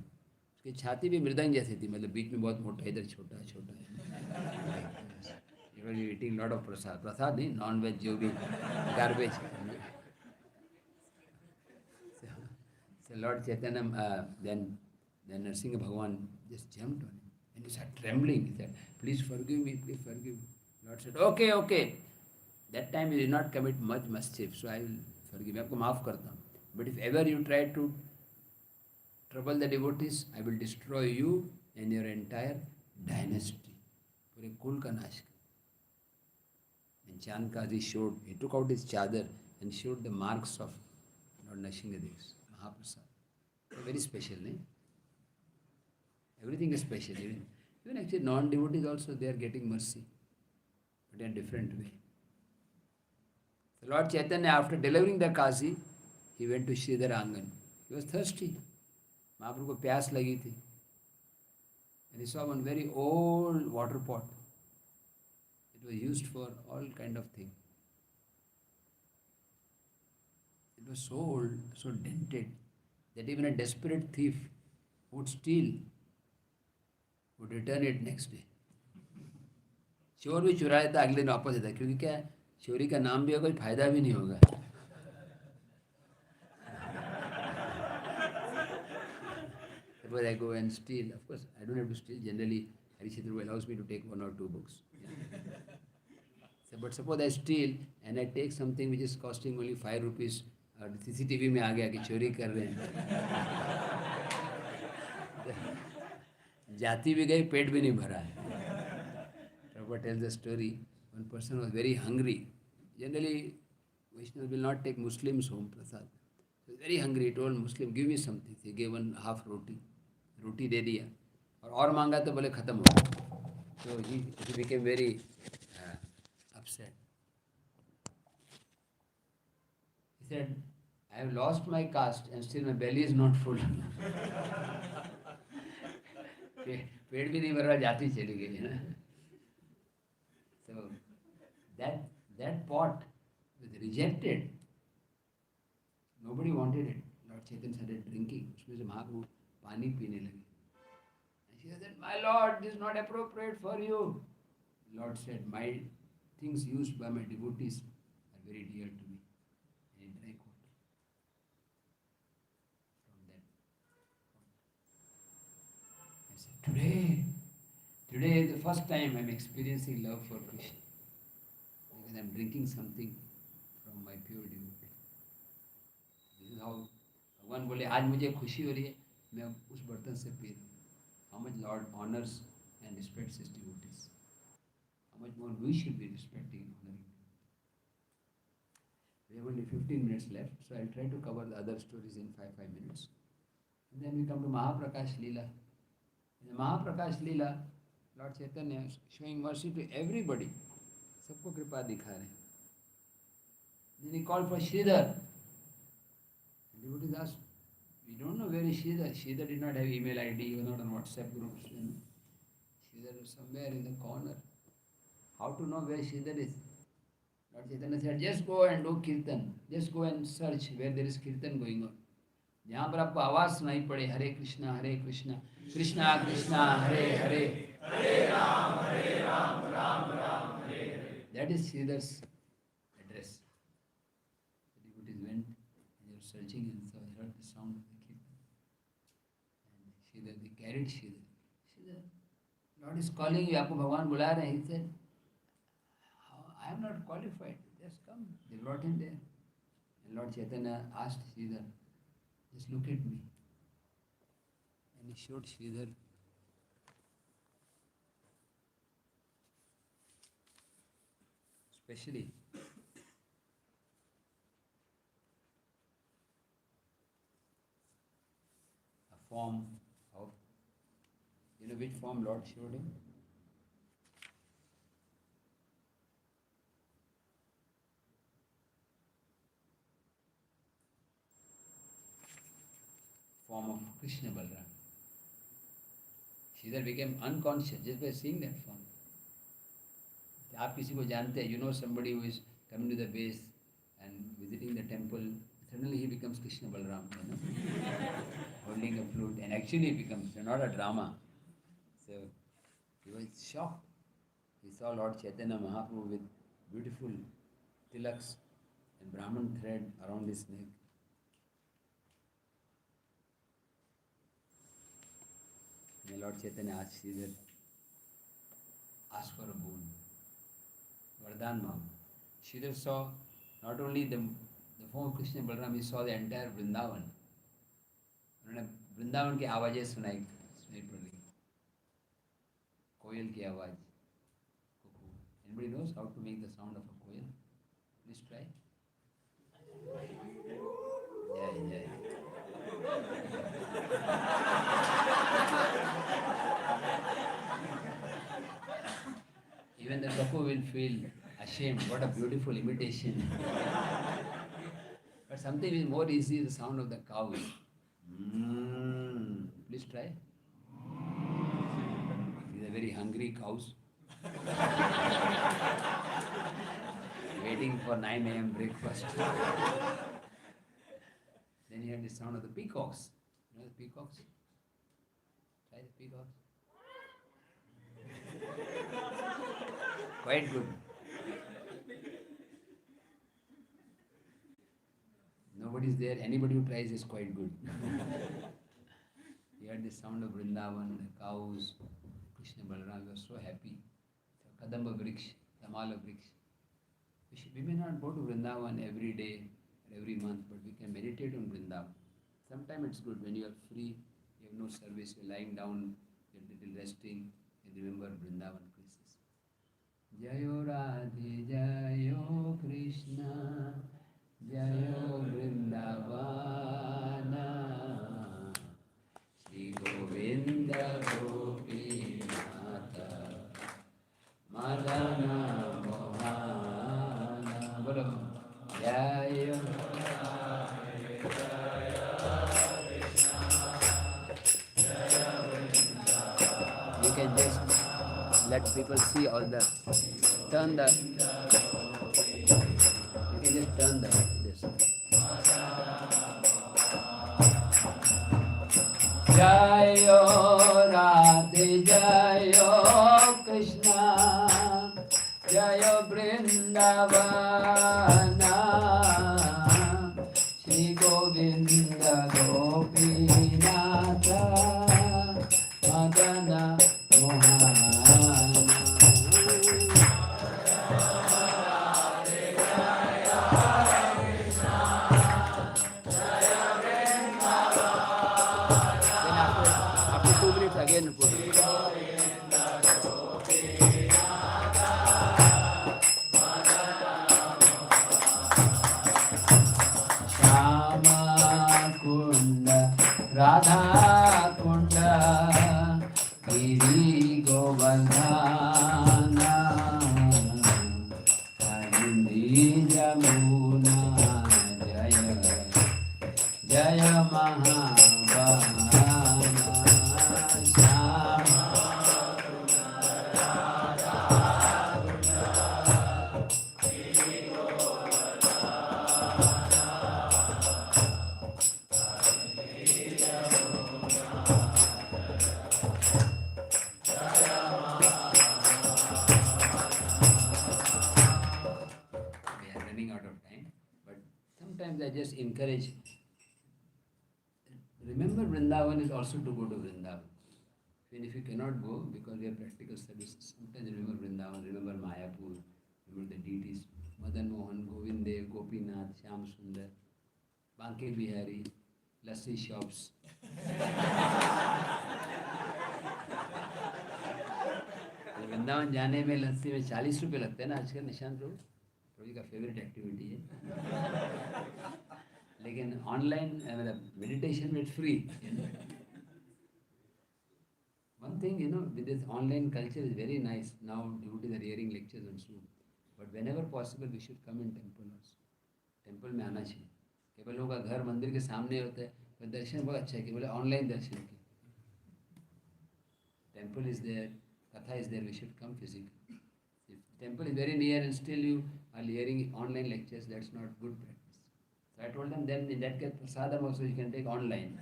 उसकी छाती भी मृदंग जैसी थी, मतलब बीच में बहुत मोटा, इधर छोटा छोटा. You were eating lot of prasad. Prasad नहीं, non-veg जो भी, garbage. So Lord Chaitanya, then Nrsimha Bhagavan just jumped on him. And he started trembling. He said, please forgive me, please forgive me. Lord said, okay. That time you did not commit much mischief, so I will forgive you. आपको माफ़ करता हूँ. But if ever you try to trouble the devotees, I will destroy you and your entire dynasty. पूरे कुल का नाश कर. And Chandkaji showed, he took out his chadar and showed the marks of Lord Nrsingadev's Mahaprasad. Very special, eh? Everything is special. Even actually non-devotees also, they are getting mercy, but in a different way. So Lord Chaitanya, after delivering the Kasi, he went to Sridhar Angan. He was thirsty. Mahaprabhu को प्यास लगी थी. And he saw one very old water pot. It was used for all kind of things. It was so old, so dented, that even a desperate thief would steal, would return it next day. चोर भी चुरा लेता, अगले दिन वापस देता, क्योंकि क्या है, चोरी का नाम भी होगा, कोई फायदा भी नहीं होगा. Suppose I go and steal. Of course, I don't have to steal. Generally, Harishitru allows me to take 1 or 2 books. Yeah. So, but suppose I steal and I take something which is costing only 5 rupees. और CCTV में आ गया कि चोरी कर रहे हैं. जाति भी गई, पेट भी नहीं भरा है. Prabhupada tells the story. One person was very hungry. Generally, Vaishnavas will not take Muslims home prasad. He was very hungry. He told Muslim, give me something. He gave 1/2 roti. रोटी दे दिया और मांगा तो बोले खत्म हो गया. So he became very upset. He said, I have lost my caste and still my belly is not full. पेट भी नहीं भर रहा, जाति चली गई है ना. So that pot was rejected. Nobody wanted it. Lord Chaitanya started drinking. उसमें से महाप्रभु पानी पीने लगे. And she said, my Lord, this is not appropriate for you. Lord said, my things used by my devotees are very dear to me. And he drank water from that. I said, today is the first time I am experiencing love for Krishna. Because I am drinking something from my pure devotee. This is how भगवान बोले, आज मुझे खुशी हो रही है, मैं उस बर्तन से पी रहा हूँ. How much Lord honors and respects his devotees. How much more we should be respecting and honoring them. We have only 15 minutes left, so I'll try to cover the other stories in 5 minutes. And then we come to Mahaprakash Leela. In the Mahaprakash Leela, Lord Chaitanya is showing mercy to everybody. सबको कृपा दिखा रहे हैं. Then he called for Sridhar. And devotees asked, we don't know where is Sridhar. Sridhar did not have email ID, he was not on WhatsApp groups. Sridhar was somewhere in the corner. How to know where Sridhar is? Lord Chaitanya said, just go and do kirtan. Just go and search where there is kirtan going on. जहाँ पर आपको आवाज सुनाई पड़े, हरे Krishna Krishna Krishna Hare Hare, Hare Ram Ram Ram Hare Hare. That is Sridhar's address. The devotees went and they were searching and so they heard the sound of the kirtan. And Sridhar, they carried Sridhar. Sridhar, Lord is calling you, आपको भगवान बुला रहे हैं. He said, I am not qualified. Just come. They brought him there. And Lord Chaitanya asked Sridhar, just look at me. And he showed Sridhar. Especially a form of, you know which form Lord showed him? Form of Krishna Balram. Sridhar became unconscious just by seeing that form. आप किसी को जानते हैं, you know somebody who is coming to the base and visiting the temple, suddenly he becomes Krishna Balram, you know, holding a flute, and actually he becomes, not a drama. So he was shocked. He saw Lord Chaitanya Mahaprabhu with beautiful tilaks and Brahman thread around his neck. And Lord Chaitanya asked Sridhar, ask for a boon. Vardhan Mahaprabhu. Sridhar saw not only the the form of Krishna Balaram, he saw the entire Vrindavan. उन्होंने वृंदावन की आवाज़ें सुनाई पड़ी, कोयल की आवाज़. Anybody knows how to make the sound of a koel? Please try. Yeah. Even the cuckoo will feel ashamed. What a beautiful imitation. But something is more easy is the sound of the cow. Please try. These are very hungry cows. Waiting for 9 a.m. breakfast. Then you have the sound of the peacocks. You know the peacocks? Try the peacocks. Quite good. Nobody's there. Anybody who tries is quite good. You heard the sound of Vrindavan, the cows, Krishna Balaram. We were so happy. Kadamba Vriksh, Tamala Vriksh. We may not go to Vrindavan every day or every month, but we can meditate on Vrindavan. Sometimes it's good when you are free, you have no service, you're lying down, you're little resting, and remember Vrindavan places. Jayo Radhe, Jayo Krishna, Jayo Vrindavana, Shri Govinda Gopinatha, Madana Mohana, Bolo, Jayo You can just let people see all the, turn the, you can just turn this. Jayo Radhe Jayo Krishna Jayo Vrindavana Shri Govinda Gopinatha Madana Mohana. Again, put Shama Kunda Radha Kunda Giri Govardhana Harindi Jamuna Jaya Jaya Mahabana. Sometimes I just encourage. Remember, Vrindavan is also to go to Vrindavan. Even if you cannot go because we have practical services, sometimes remember Vrindavan, remember Mayapur, remember the deities, Madan Mohan, Govind Dev, Gopinath, Shyam Sundar, Banke Bihari, lassi shops. Vrindavan जाने में लस्सी में 40 रुपये लगते हैं ना आजकल. निशांत प्रभु जी का favourite activity है. लेकिन ऑनलाइन मतलब मेडिटेशन में free. One thing, with this online culture is very nice. Now devotees are hearing lectures on Zoom. But whenever possible, we should come in temple also. Temple में आना चाहिए. केवल लोगों का घर मंदिर के सामने होता है, पर दर्शन बहुत अच्छा है. केवल ऑनलाइन दर्शन की. Temple is there, Katha is there, we should come physically. If temple is very near and still you are hearing online lectures, that's not good practice. So I told them, then in that case, prasadam also you can take online.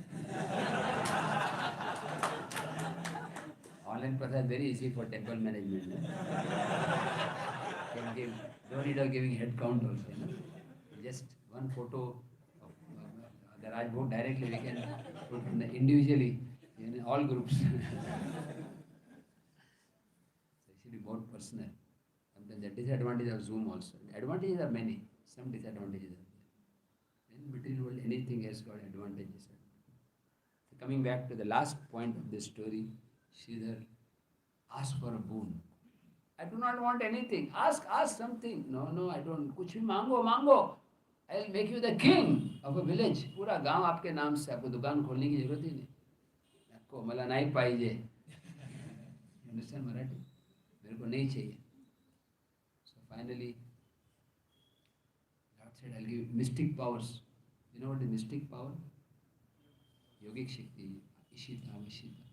Online prasad is very easy for temple management. Can give, no need of giving head count also. Just one photo of the Rajbhog directly we can put individually in all groups. More personal. Sometimes the disadvantages of Zoom also. The advantages are many. Some disadvantages are there. In material world, anything has got advantages. So coming back to the last point of this story, Sridhar asked for a boon. I do not want anything. Ask something. No, I don't. कुछ भी मांगो. I'll make you the king of a village. पूरा गांव आपके नाम से, आपको दुकान खोलने की जरूरत ही नहीं. आपको मला नहीं पाहिजे. Understand Marathi? मेरे को नहीं चाहिए. So finally, God said, I'll give you mystic powers. You know what is mystic power? Yogic Shakti, Ishita, Vishita.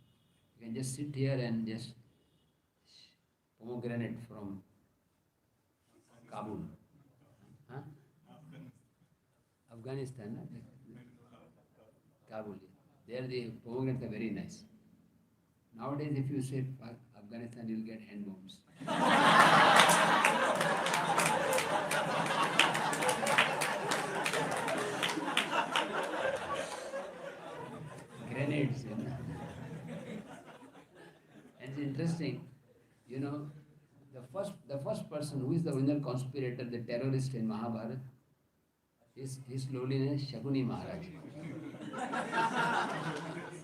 You can just sit here and just pomegranate from Kabul. Huh? Afghanistan, no? Kabul. There the pomegranates are very nice. Nowadays, if you say Afghanistan, you'll get hand bombs. Grenades, you know. And it's interesting, you know, the first person who is the original conspirator, the terrorist in Mahabharata, is His Lowliness Shakuni Maharaj.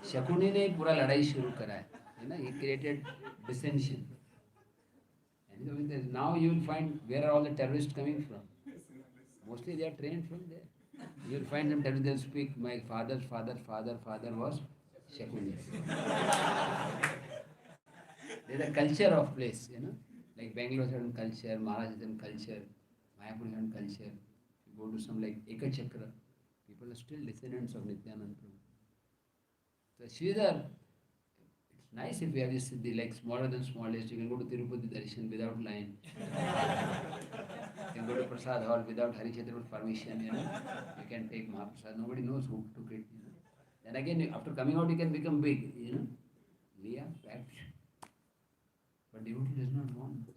Shakuni ने पूरा लड़ाई शुरू करा है ना. He created dissension. And now you will find where are all the terrorists coming from. Mostly they are trained from there. You will find them terrorists, they'll speak, my father's father was Shakuni. There's a culture of place, you know. Like Bangalore has a culture, Maharashtra has a culture, Mayapur has a culture. You go to some like Ekachakra, people are still descendants of Nityananda Prabhu. So Sridhar, it's nice if you have this siddhi, like smaller than smallest. You can go to Tirupati Darshan without line. You can go to Prasad Hall without Harichetra's permission, you know. You can take Mahaprasad. Nobody knows who took it, you know. Then again, after coming out, you can become big, you know. Liya, packed. But devotee does not want.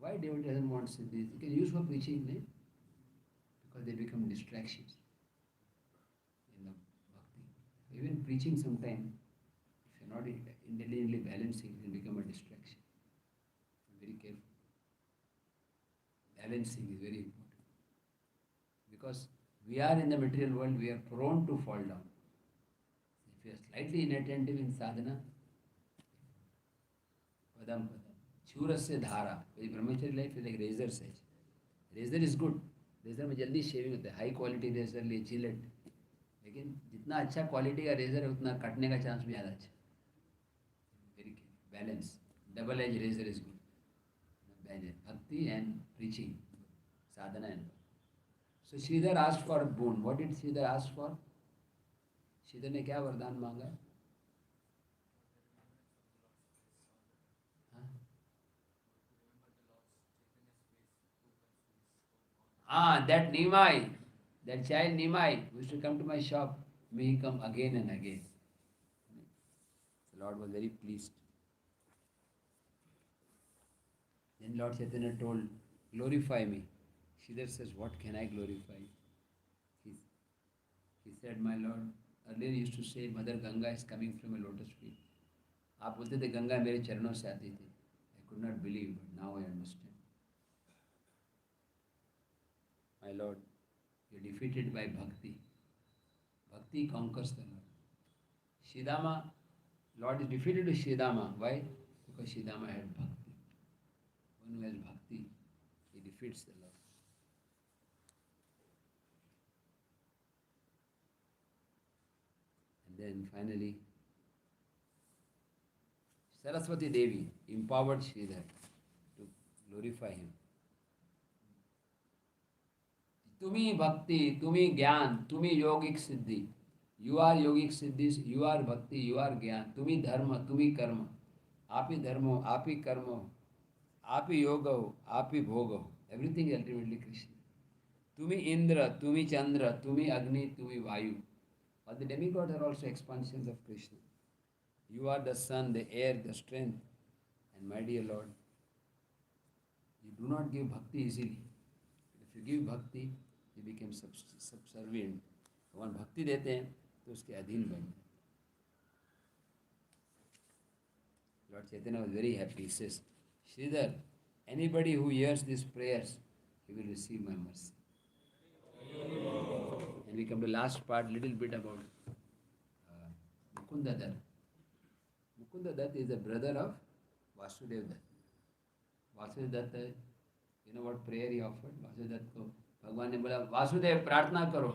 Why devotee doesn't want siddhis? You can use for preaching, right? Because they become distractions in the bhakti. Even preaching sometimes, if you're not intelligently balancing, it will become a distraction. Be very careful. Balancing is very important. Because we are in the material world, we are prone to fall down. If you are slightly inattentive in sadhana, padam. Churasya dhara. Brahmachari life is like razor size. Razor is good. Razor में जल्दी shaving होता है. High quality razor लिए Gillette, लेकिन जितना अच्छा quality का razor है उतना कटने का चांस भी ज़्यादा अच्छा. Very balance. Double edge razor is good. Bhakti and preaching, sadhana and so Sridhar asked for a boon. What did Sridhar ask for? Sridhar ने क्या वरदान मांगा? That Nimai, that child Nimai, who used to come to my shop, may he come again and again. The Lord was very pleased. Then Lord Chaitanya told, glorify me. Sridhar says, what can I glorify? He said, my Lord, earlier you used to say, Mother Ganga is coming from a lotus feet. आप बोलते थे गंगा मेरे चरणों से आती थी. I could not believe, but now I understand. My Lord, you are defeated by bhakti. Bhakti conquers the Lord. Shridama, Lord is defeated to Shridama. Why? Because Shridama had bhakti. One who has bhakti, he defeats the Lord. And then finally, Saraswati Devi empowered Sridhar to glorify him. Tumi bhakti, tumi gyan, tumi yogic siddhi. You are yogic siddhis, you are bhakti, you are gyan. Tumi dharma, tumi karma. Api dharmo, api karmo, api yoga, api bhoga. Everything is ultimately Krishna. Tumi Indra, tumi Chandra, tumi Agni, tumi Vayu. But the demigods are also expansions of Krishna. You are the sun, the air, the strength. And my dear Lord, you do not give bhakti easily. If you give bhakti, you become subservient. भगवान भक्ति देते हैं तो उसके अधीन बन जाए. Lord Chaitanya was very happy. He says, Sridhar, anybody who hears these prayers, he will receive my mercy. And we come to last part, little bit about Mukunda Dutt. Mukunda Dutt is the brother of Vasudev Dutt. Vasudev Dutt, you know what prayer he offered? Vasudev Dutt को भगवान ने बोला वासुदेव प्रार्थना करो.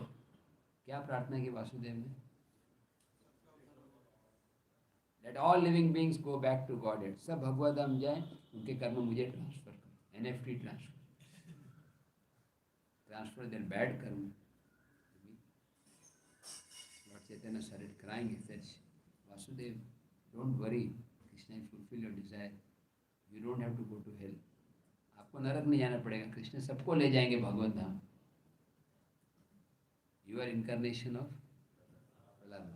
क्या प्रार्थना की वासुदेव ने? Let all living beings go back to Godhead. सब भगवत धाम जाए, उनके कर्म मुझे ट्रांसफर करो. NFT transfer their bad karma. Lord Chaitanya started crying. He said, Vasudev, don't worry. Krishna will fulfill your desire. You don't have to go to hell. आपको नरक नहीं जाना पड़ेगा. कृष्ण सबको ले जाएंगे भगवत धाम. You are incarnation of Prahlad.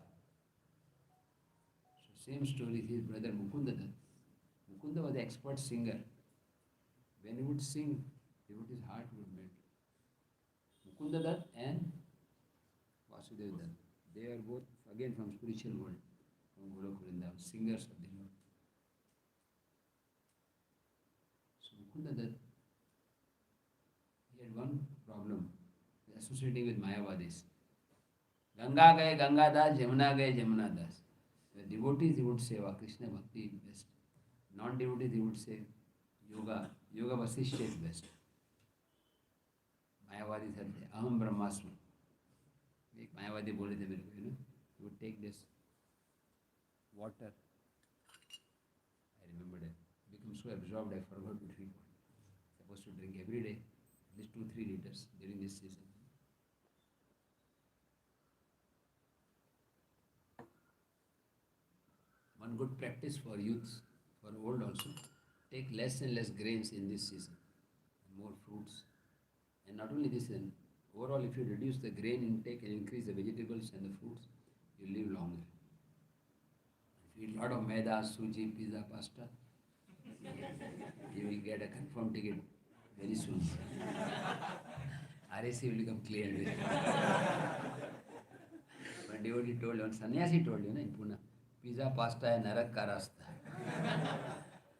So same story. His brother Mukunda Dutt. Mukunda was an expert singer. When he would sing, devotee's heart would melt. Mukunda Dutt and Vasudev Dutt. They are both again from spiritual world, from Golok Vrindavan, singers of the Lord. So Mukunda Dutt, he had one problem, associating with Mayavadis. Ganga gaye Ganga Das, Jamuna gaye Jamuna Das. The devotees he would say Krishna Bhakti best. Non-devotees he would say Yoga Vasishta is best. मायावादी थे अहम ब्रह्मास्मि. एक मायावादी बोले थे मेरे को, he would take this water. I remembered it. Become so absorbed I forgot to drink water. Supposed to drink every day, at least 2-3 liters during this season. One good practice for youth, for old also, take less and less grains in this season, and more fruits. And not only this, overall if you reduce the grain intake and increase the vegetables and the fruits, you live longer. If you eat a lot of maida, suji, pizza, pasta, you will get a confirmed ticket very soon. RAC will become clear. One devotee told, one sannyasi told you, in Pune, pizza, pasta and narak ka rasta.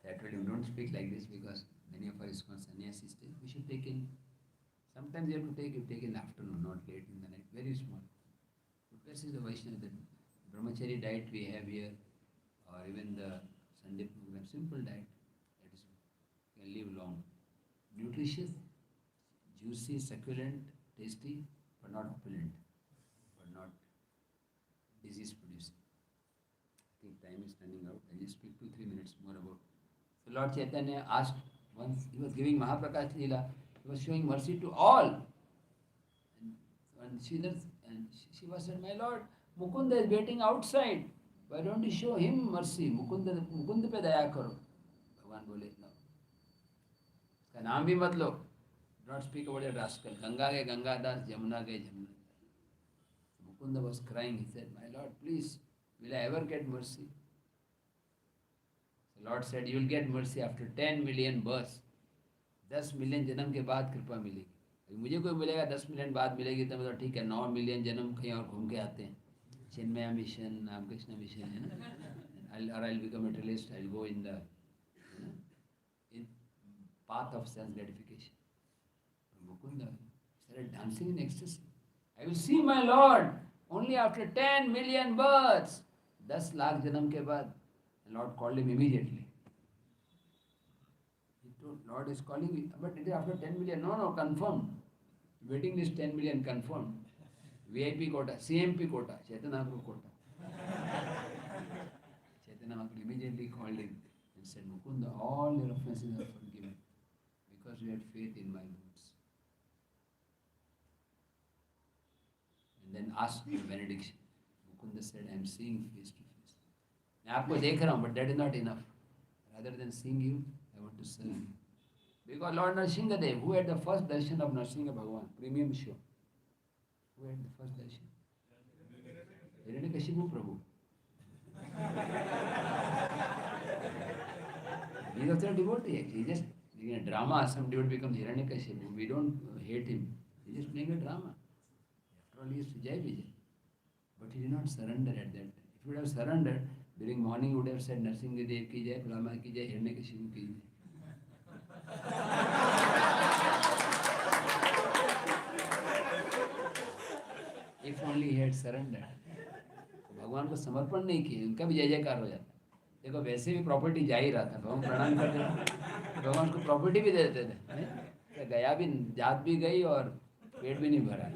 I told him, don't speak like this because many of our ISKCON sannyasis say, we should take in. Sometimes you have to take in the afternoon, not late in the night, very small. But this is the Vaishnava, the brahmachari diet we have here, or even the Sunday program, simple diet, that is, can live long. Nutritious, juicy, succulent, tasty, but not opulent, but not disease producing. I think time is running out. I'll just speak 2-3 minutes more about. So Lord Chaitanya asked once, he was giving Mahaprakash Leela, he was showing mercy to all. And she was said, my Lord, Mukunda is waiting outside. Why don't you show him mercy? Mukunda pe daya karo. Bhagwan bole, no. Uska naam bhi mat lo. Do not speak about a rascal. Ganga ke Ganga Das, Jamuna ke Jamuna Das. Mukunda was crying. He said, my Lord, please, will I ever get mercy? The Lord said, you will get mercy after 10 million births. 10 million जन्म के बाद कृपा मिलेगी. अभी मुझे कोई मिलेगा 10 million बाद मिलेगी तो मतलब ठीक है. 9 मिलियन जन्म कहीं और घूम के आते हैं. चिन्मया मिशन, रामकृष्ण मिशन है ना. Or I'll become a materialist. I'll go in the in path of self gratification. Mukunda started dancing in ecstasy. I will see my Lord only after 10 million births. 10 lakh जन्म के बाद. The Lord called him immediately. Lord is calling me, but it is after 10 million. No, confirmed. Waiting list 10 million confirmed. VIP quota, CMP quota, Chaitanya Mahaprabhu quota. Chaitanya Mahaprabhu immediately called him and said, Mukunda, all your offenses are forgiven because you had faith in my words. And then asked for benediction. Mukunda said, I am seeing face to face. मैं आपको देख रहा हूँ, but that is not enough. Rather than seeing you, I want to serve you. Because Lord Nrsimhadev, who had the first darshan of Nrsimha Bhagavan, premium show. Who had the first darshan? Hiranyakashipu Prabhu. He is also a devotee actually. He just in a drama, some devotee becomes Hiranyakashipu. We don't hate him. He is just playing a drama. After all, he is Vijay Vijay. But he did not surrender at that time. If he would have surrendered, during morning he would have said Nrsimhadev ki jai, Brahma ki jai, Hiranyakashipu ki jai. If only he had surrendered. भगवान को समर्पण नहीं किए, उनका भी जय जयकार हो जाता। देखो वैसे भी प्रॉपर्टी जा ही रहा था, भगवान प्रणाम कर देते, भगवान को प्रॉपर्टी भी दे देते थे, तो गया भी, जात भी गई और पेट भी नहीं भरा।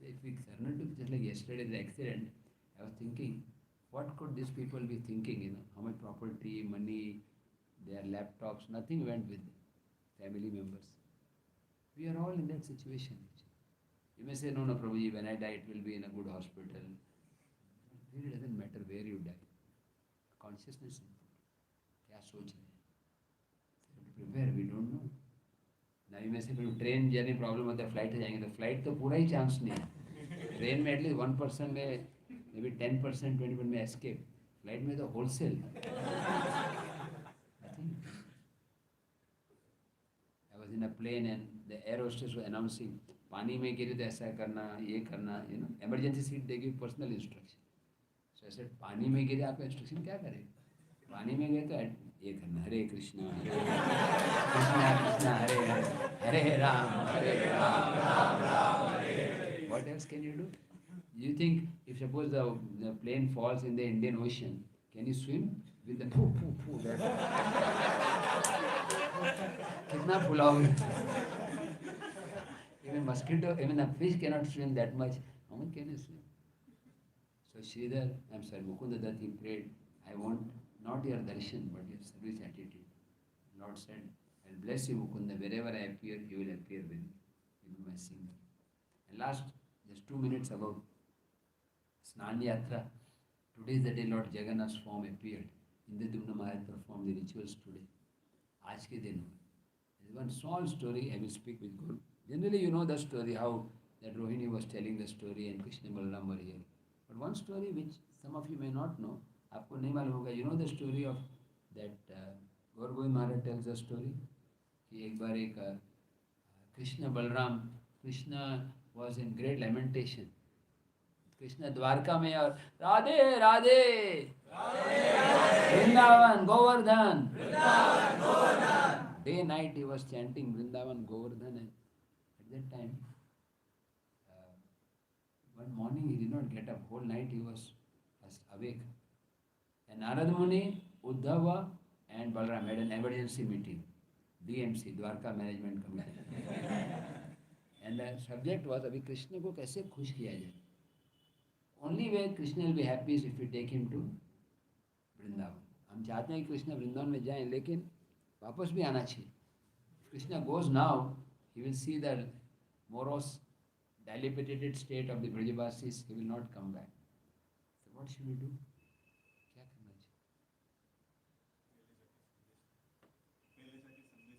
If we surrender to, just like yesterday the accident, I was thinking, what could these people be thinking? How much property, money, their laptops, nothing went with family members. We are all in that situation. You may say, no, Prabhuji, when I die, it will be in a good hospital. It really doesn't matter where you die. Consciousness is important. क्या सोच रहे हैं? Prepare, we don't know. Now you may say, train journey problem होता है, flight से जाएंगे, तो flight तो पूरा ही चांस नहीं है। ट्रेन में एटलीस्ट 1% में, मे बी 10%, 20% में एस्केप, फ्लाइट में तो wholesale. I was in a plane and the air hostess was announcing, पानी में गिरे तो ऐसा करना, ये करना, emergency seat they give personal instruction. So I said, पानी में गिरे आपका इंस्ट्रक्शन क्या करें? पानी में गए तो ये करना, हरे कृष्णा कृष्णा कृष्णा हरे हरे, हरे राम राम राम हरे। What else can you do? You think if suppose the plane falls in the Indian Ocean, can you swim with the poo poo poo? कितना फुलाओगे? Even mosquito, even a fish cannot swim that much. How much can you swim? So Sridhar, I'm sorry, Mukunda Dutt, he prayed, I want not your darshan, but your service attitude. Lord said, I'll bless you, Mukunda. Wherever I appear, you will appear with me. You will be my singer. And last, just 2 minutes about Snan Yatra. Today is the day Lord Jagannath's form appeared. Indradumna Maharaj performed the rituals today. आज के दिन में. There is one small story I will speak with Guru. Generally you know the story, how that Rohini was telling the story and Krishna Balaram were here. But one story which some of you may not know, आपको नहीं मालूम होगा, you know the story of that Gaur Govind Maharaj tells the story कि एक बार एक Krishna Balaram, Krishna was in great lamentation. Krishna Dwarka में और Radhe Radhe Vrindavan Govardhan, day night he was chanting Vrindavan Govardhan, and at that time one morning he did not get up, whole night he was awake. And Narad Muni, Uddhava and Balaram had an emergency meeting, DMC, Dwarka Management Committee. And the subject was, अभी कृष्ण को कैसे खुश किया जाए? Only way Krishna will be happy is if we take him to Vrindavan. हम चाहते हैं कि कृष्ण वृंदावन में जाएं, लेकिन वापस भी आना चाहिए. If Krishna goes now, he will see the morose, dilapidated state of the Brajavasis. He will not come back. So what should we do? क्या करना चाहिए?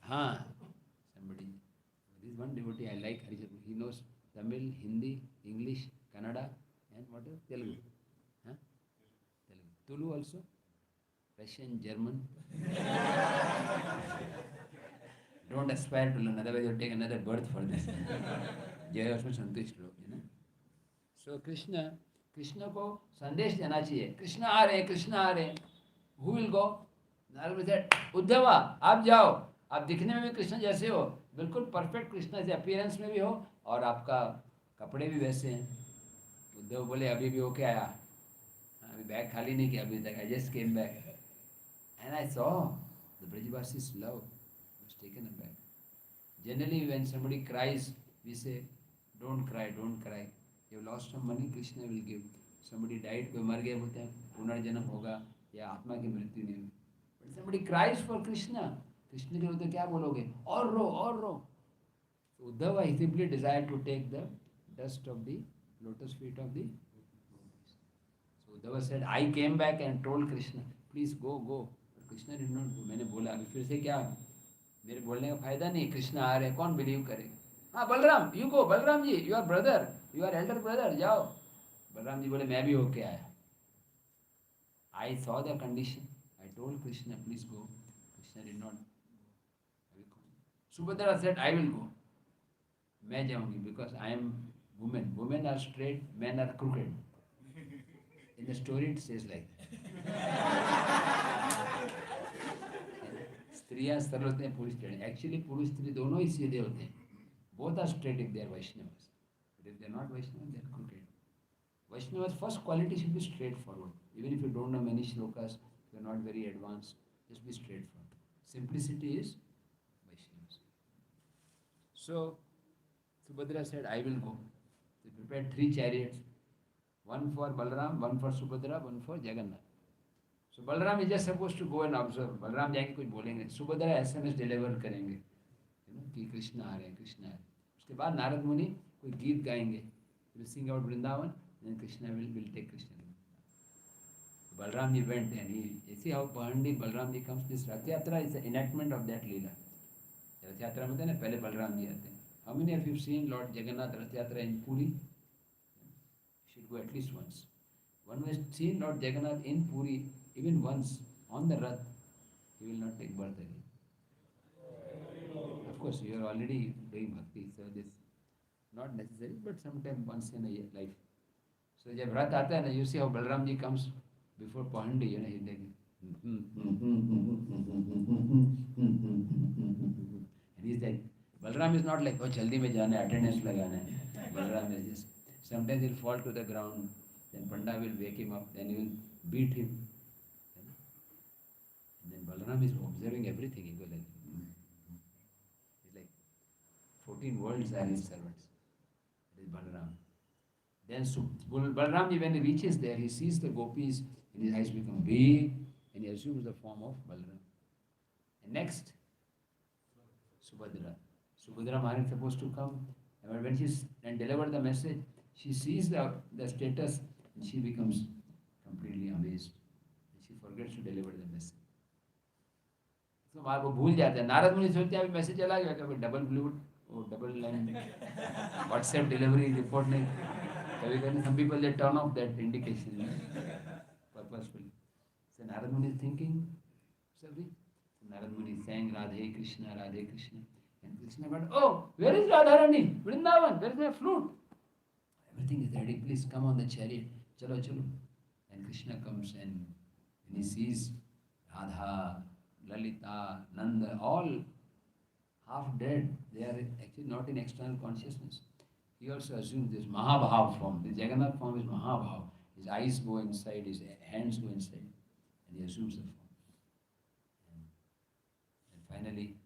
हाँ, somebody. This one devotee I like. He knows Tamil, Hindi, English, Kannada, and what else? Telugu. Huh? Telugu. Tulu also. Russian, German. Don't aspire to learn, otherwise you'll take another birth for this. Jaya उसमें संतुष्ट लो, So Krishna को संदेश देना चाहिए. Krishna आ रहे. Who will go? Narad said, Uddhava, आप जाओ. आप दिखने में भी कृष्ण जैसे हो, बिल्कुल परफेक्ट कृष्ण से अपीयरेंस में भी हो, और आपका कपड़े भी वैसे हैं. उद्धव बोले अभी भी होके आया, अभी बैग खाली नहीं किया अभी तक. I just came back and I saw the Brajavasis' love. I was taken aback. Generally when somebody cries, we say, don't cry. You have lost some money, Krishna will give. Somebody died, कोई मर गया, बोलते हैं पुनर्जन्म होगा या आत्मा की मृत्यु नहीं. But somebody cries for Krishna, Krishna के लिए तो क्या बोलोगे? और रो. So Uddhava, he simply desired to take the dust of the lotus feet of the gopis. So Uddhava said, I came back and told Krishna, please go. But Krishna did not go. मैंने बोला, अभी फिर से क्या, मेरे बोलने का फायदा नहीं, कृष्ण आ रहे, कौन बिलीव करे? हाँ Balram, you go, Balram ji, you are brother, you are elder brother, जाओ. बलराम जी बोले मैं भी होके आया. I saw the condition. I told Krishna, please go. Krishna did not go. Subhadra said, I will go. मैं जाऊंगी because I am women. Women are straight, men are crooked. In the story it says like that. स्त्रियां सरल होते हैं, पुरुष टेढ़े. Actually पुरुष स्त्री दोनों ही सीधे होते हैं. Both are straight if they are Vaishnavas. But if they are not Vaishnava, they are crooked. Vaishnava's first quality should be straightforward. Even if you don't know many shlokas, you are not very advanced, just be straightforward. Simplicity is Vaishnavas. So, Subhadra said, I will go. They prepared 3 chariots, one for Balram, one for Subhadra, one for Jagannath. So Balram is just supposed to go and observe. Balram जाएंगे कुछ बोलेंगे, Subhadra SMS deliver करेंगे, कि कृष्ण आ रहे हैं, कृष्ण आ रहे हैं. उसके बाद नारद मुनि कोई गीत गाएंगे, will sing out Vrindavan, then Krishna will take Krishna. Balramji went and you see how Pahandi Balramji comes. This Rath Yatra is the enactment of that Leela. Rath Yatra में ना पहले Balramji आते हैं. How many of you have seen Lord Jagannath Rath Yatra in Puri? You should go at least once. One who has seen Lord Jagannath in Puri even once on the Rath, he will not take birth again. Of course, you are already doing bhakti, so this not necessary, but sometime once in a life. So जब Rath आता है ना, you see how Balramji comes before Pahandi, you know, he's like, and he's like, Balram is not like, oh, jaldi mein jana hai, attendance lagana hai. Balram is just, sometimes he'll fall to the ground, then Panda will wake him up, then he will beat him. And then Balram is observing everything. He goes like, he's like, 14 worlds are his servants. It is Balaram. Then Balram, when he reaches there, he sees the gopis, and his eyes become big, and he assumes the form of Balaram. And next, Subhadra. Subhadra Maharani is supposed to come, and when she's and deliver the message, she sees the status, and she becomes completely amazed. And she forgets to deliver the message. So मार वो भूल जाते हैं. नारद मुनि सोचते हैं अभी message चला गया, कभी डबल ब्लू और double line WhatsApp delivery report नहीं. कभी कभी some people they turn off that indication purposefully. So Narad Muni is thinking, sorry. Narad Muni sang Radhe Krishna, and Krishna went, oh, where is Radharani? Vrindavan, where is my flute? Everything is ready. Please come on the chariot. Chalo, chalo. And Krishna comes and he sees Radha, Lalita, Nanda, all half dead. They are actually not in external consciousness. He also assumes this Mahabhav form. The Jagannath form is Mahabhav. His eyes go inside, his hands go inside, and he assumes the form. And finally,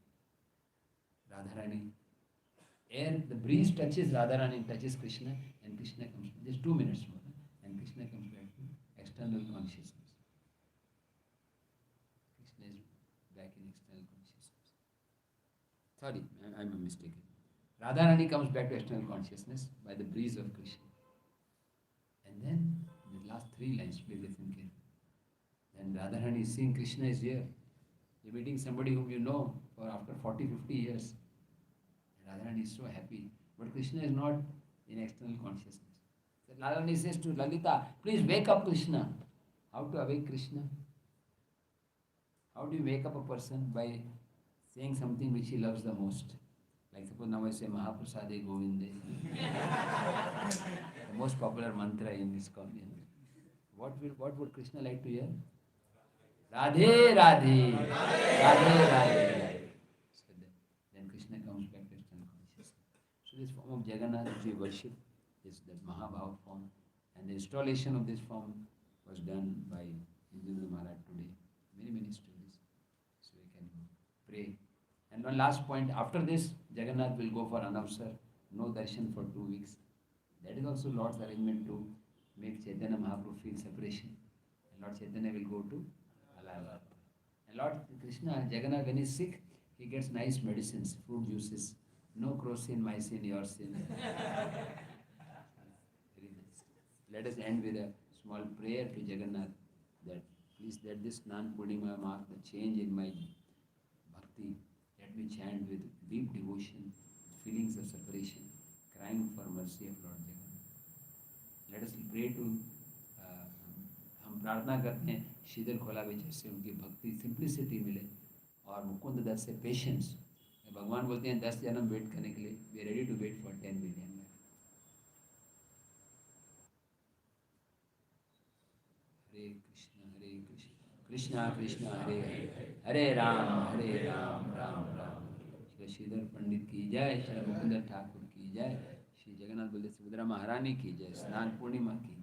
Radharani, the breeze touches Radharani, touches Krishna, and Krishna comes. Just 2 minutes more, and Krishna comes back to external consciousness. Krishna is back in external consciousness. Sorry, I'm mistaken. Radharani comes back to external consciousness by the breeze of Krishna. And then the last 3 lines, please listen carefully. Then Radharani is seeing Krishna is here. You're meeting somebody whom you know for after 40, 50 years. And Radharani is so happy. But Krishna is not in external consciousness. So Radharani says to Lalita, please wake up Krishna. How to awake Krishna? How do you wake up a person? By saying something which he loves the most. Like suppose now I say Mahaprasade Govinde. The most popular mantra in this communion. What would Krishna like to hear? Radhe Radhe, Radhe Radhe. So then Krishna comes back to external consciousness. So this form of Jagannath which we worship is the Mahabhav form, and the installation of this form was done by Indra Maharaj today. Many stories. So we can pray. And one last point, after this, Jagannath will go for Anavsar, no darshan for 2 weeks. That is also Lord's arrangement to make Chaitanya Mahaprabhu feel separation. And Lord Chaitanya will go to Allahabad. And Lord Krishna, Jagannath, when he is sick, he gets nice medicines, fruit juices. No crocin, my sin, your sin. Very nice. Let us end with a small prayer to Jagannath that please let this Snan Purnima mark the change in my bhakti. Let me chant with deep devotion, feelings of separation, crying for mercy of Lord Jagannath. Let us pray to, हम प्रार्थना करते हैं शीतल खोला विजय से उनकी भक्ति simplicity मिले और मुकुंद दत्त से पेशेंस. भगवान बोलते हैं 10 जन्म वेट करने के लिए, we are ready to wait for 10 million. Hare Krishna Krishna Krishna Hare Hare, Hare Ram Ram Ram. Shri Sridhar Pandit की जय, श्री मुकुंद ठाकुर की जय, श्री जगन्नाथ बलदेव सुभद्रा महारानी की जय, स्नान पूर्णिमा की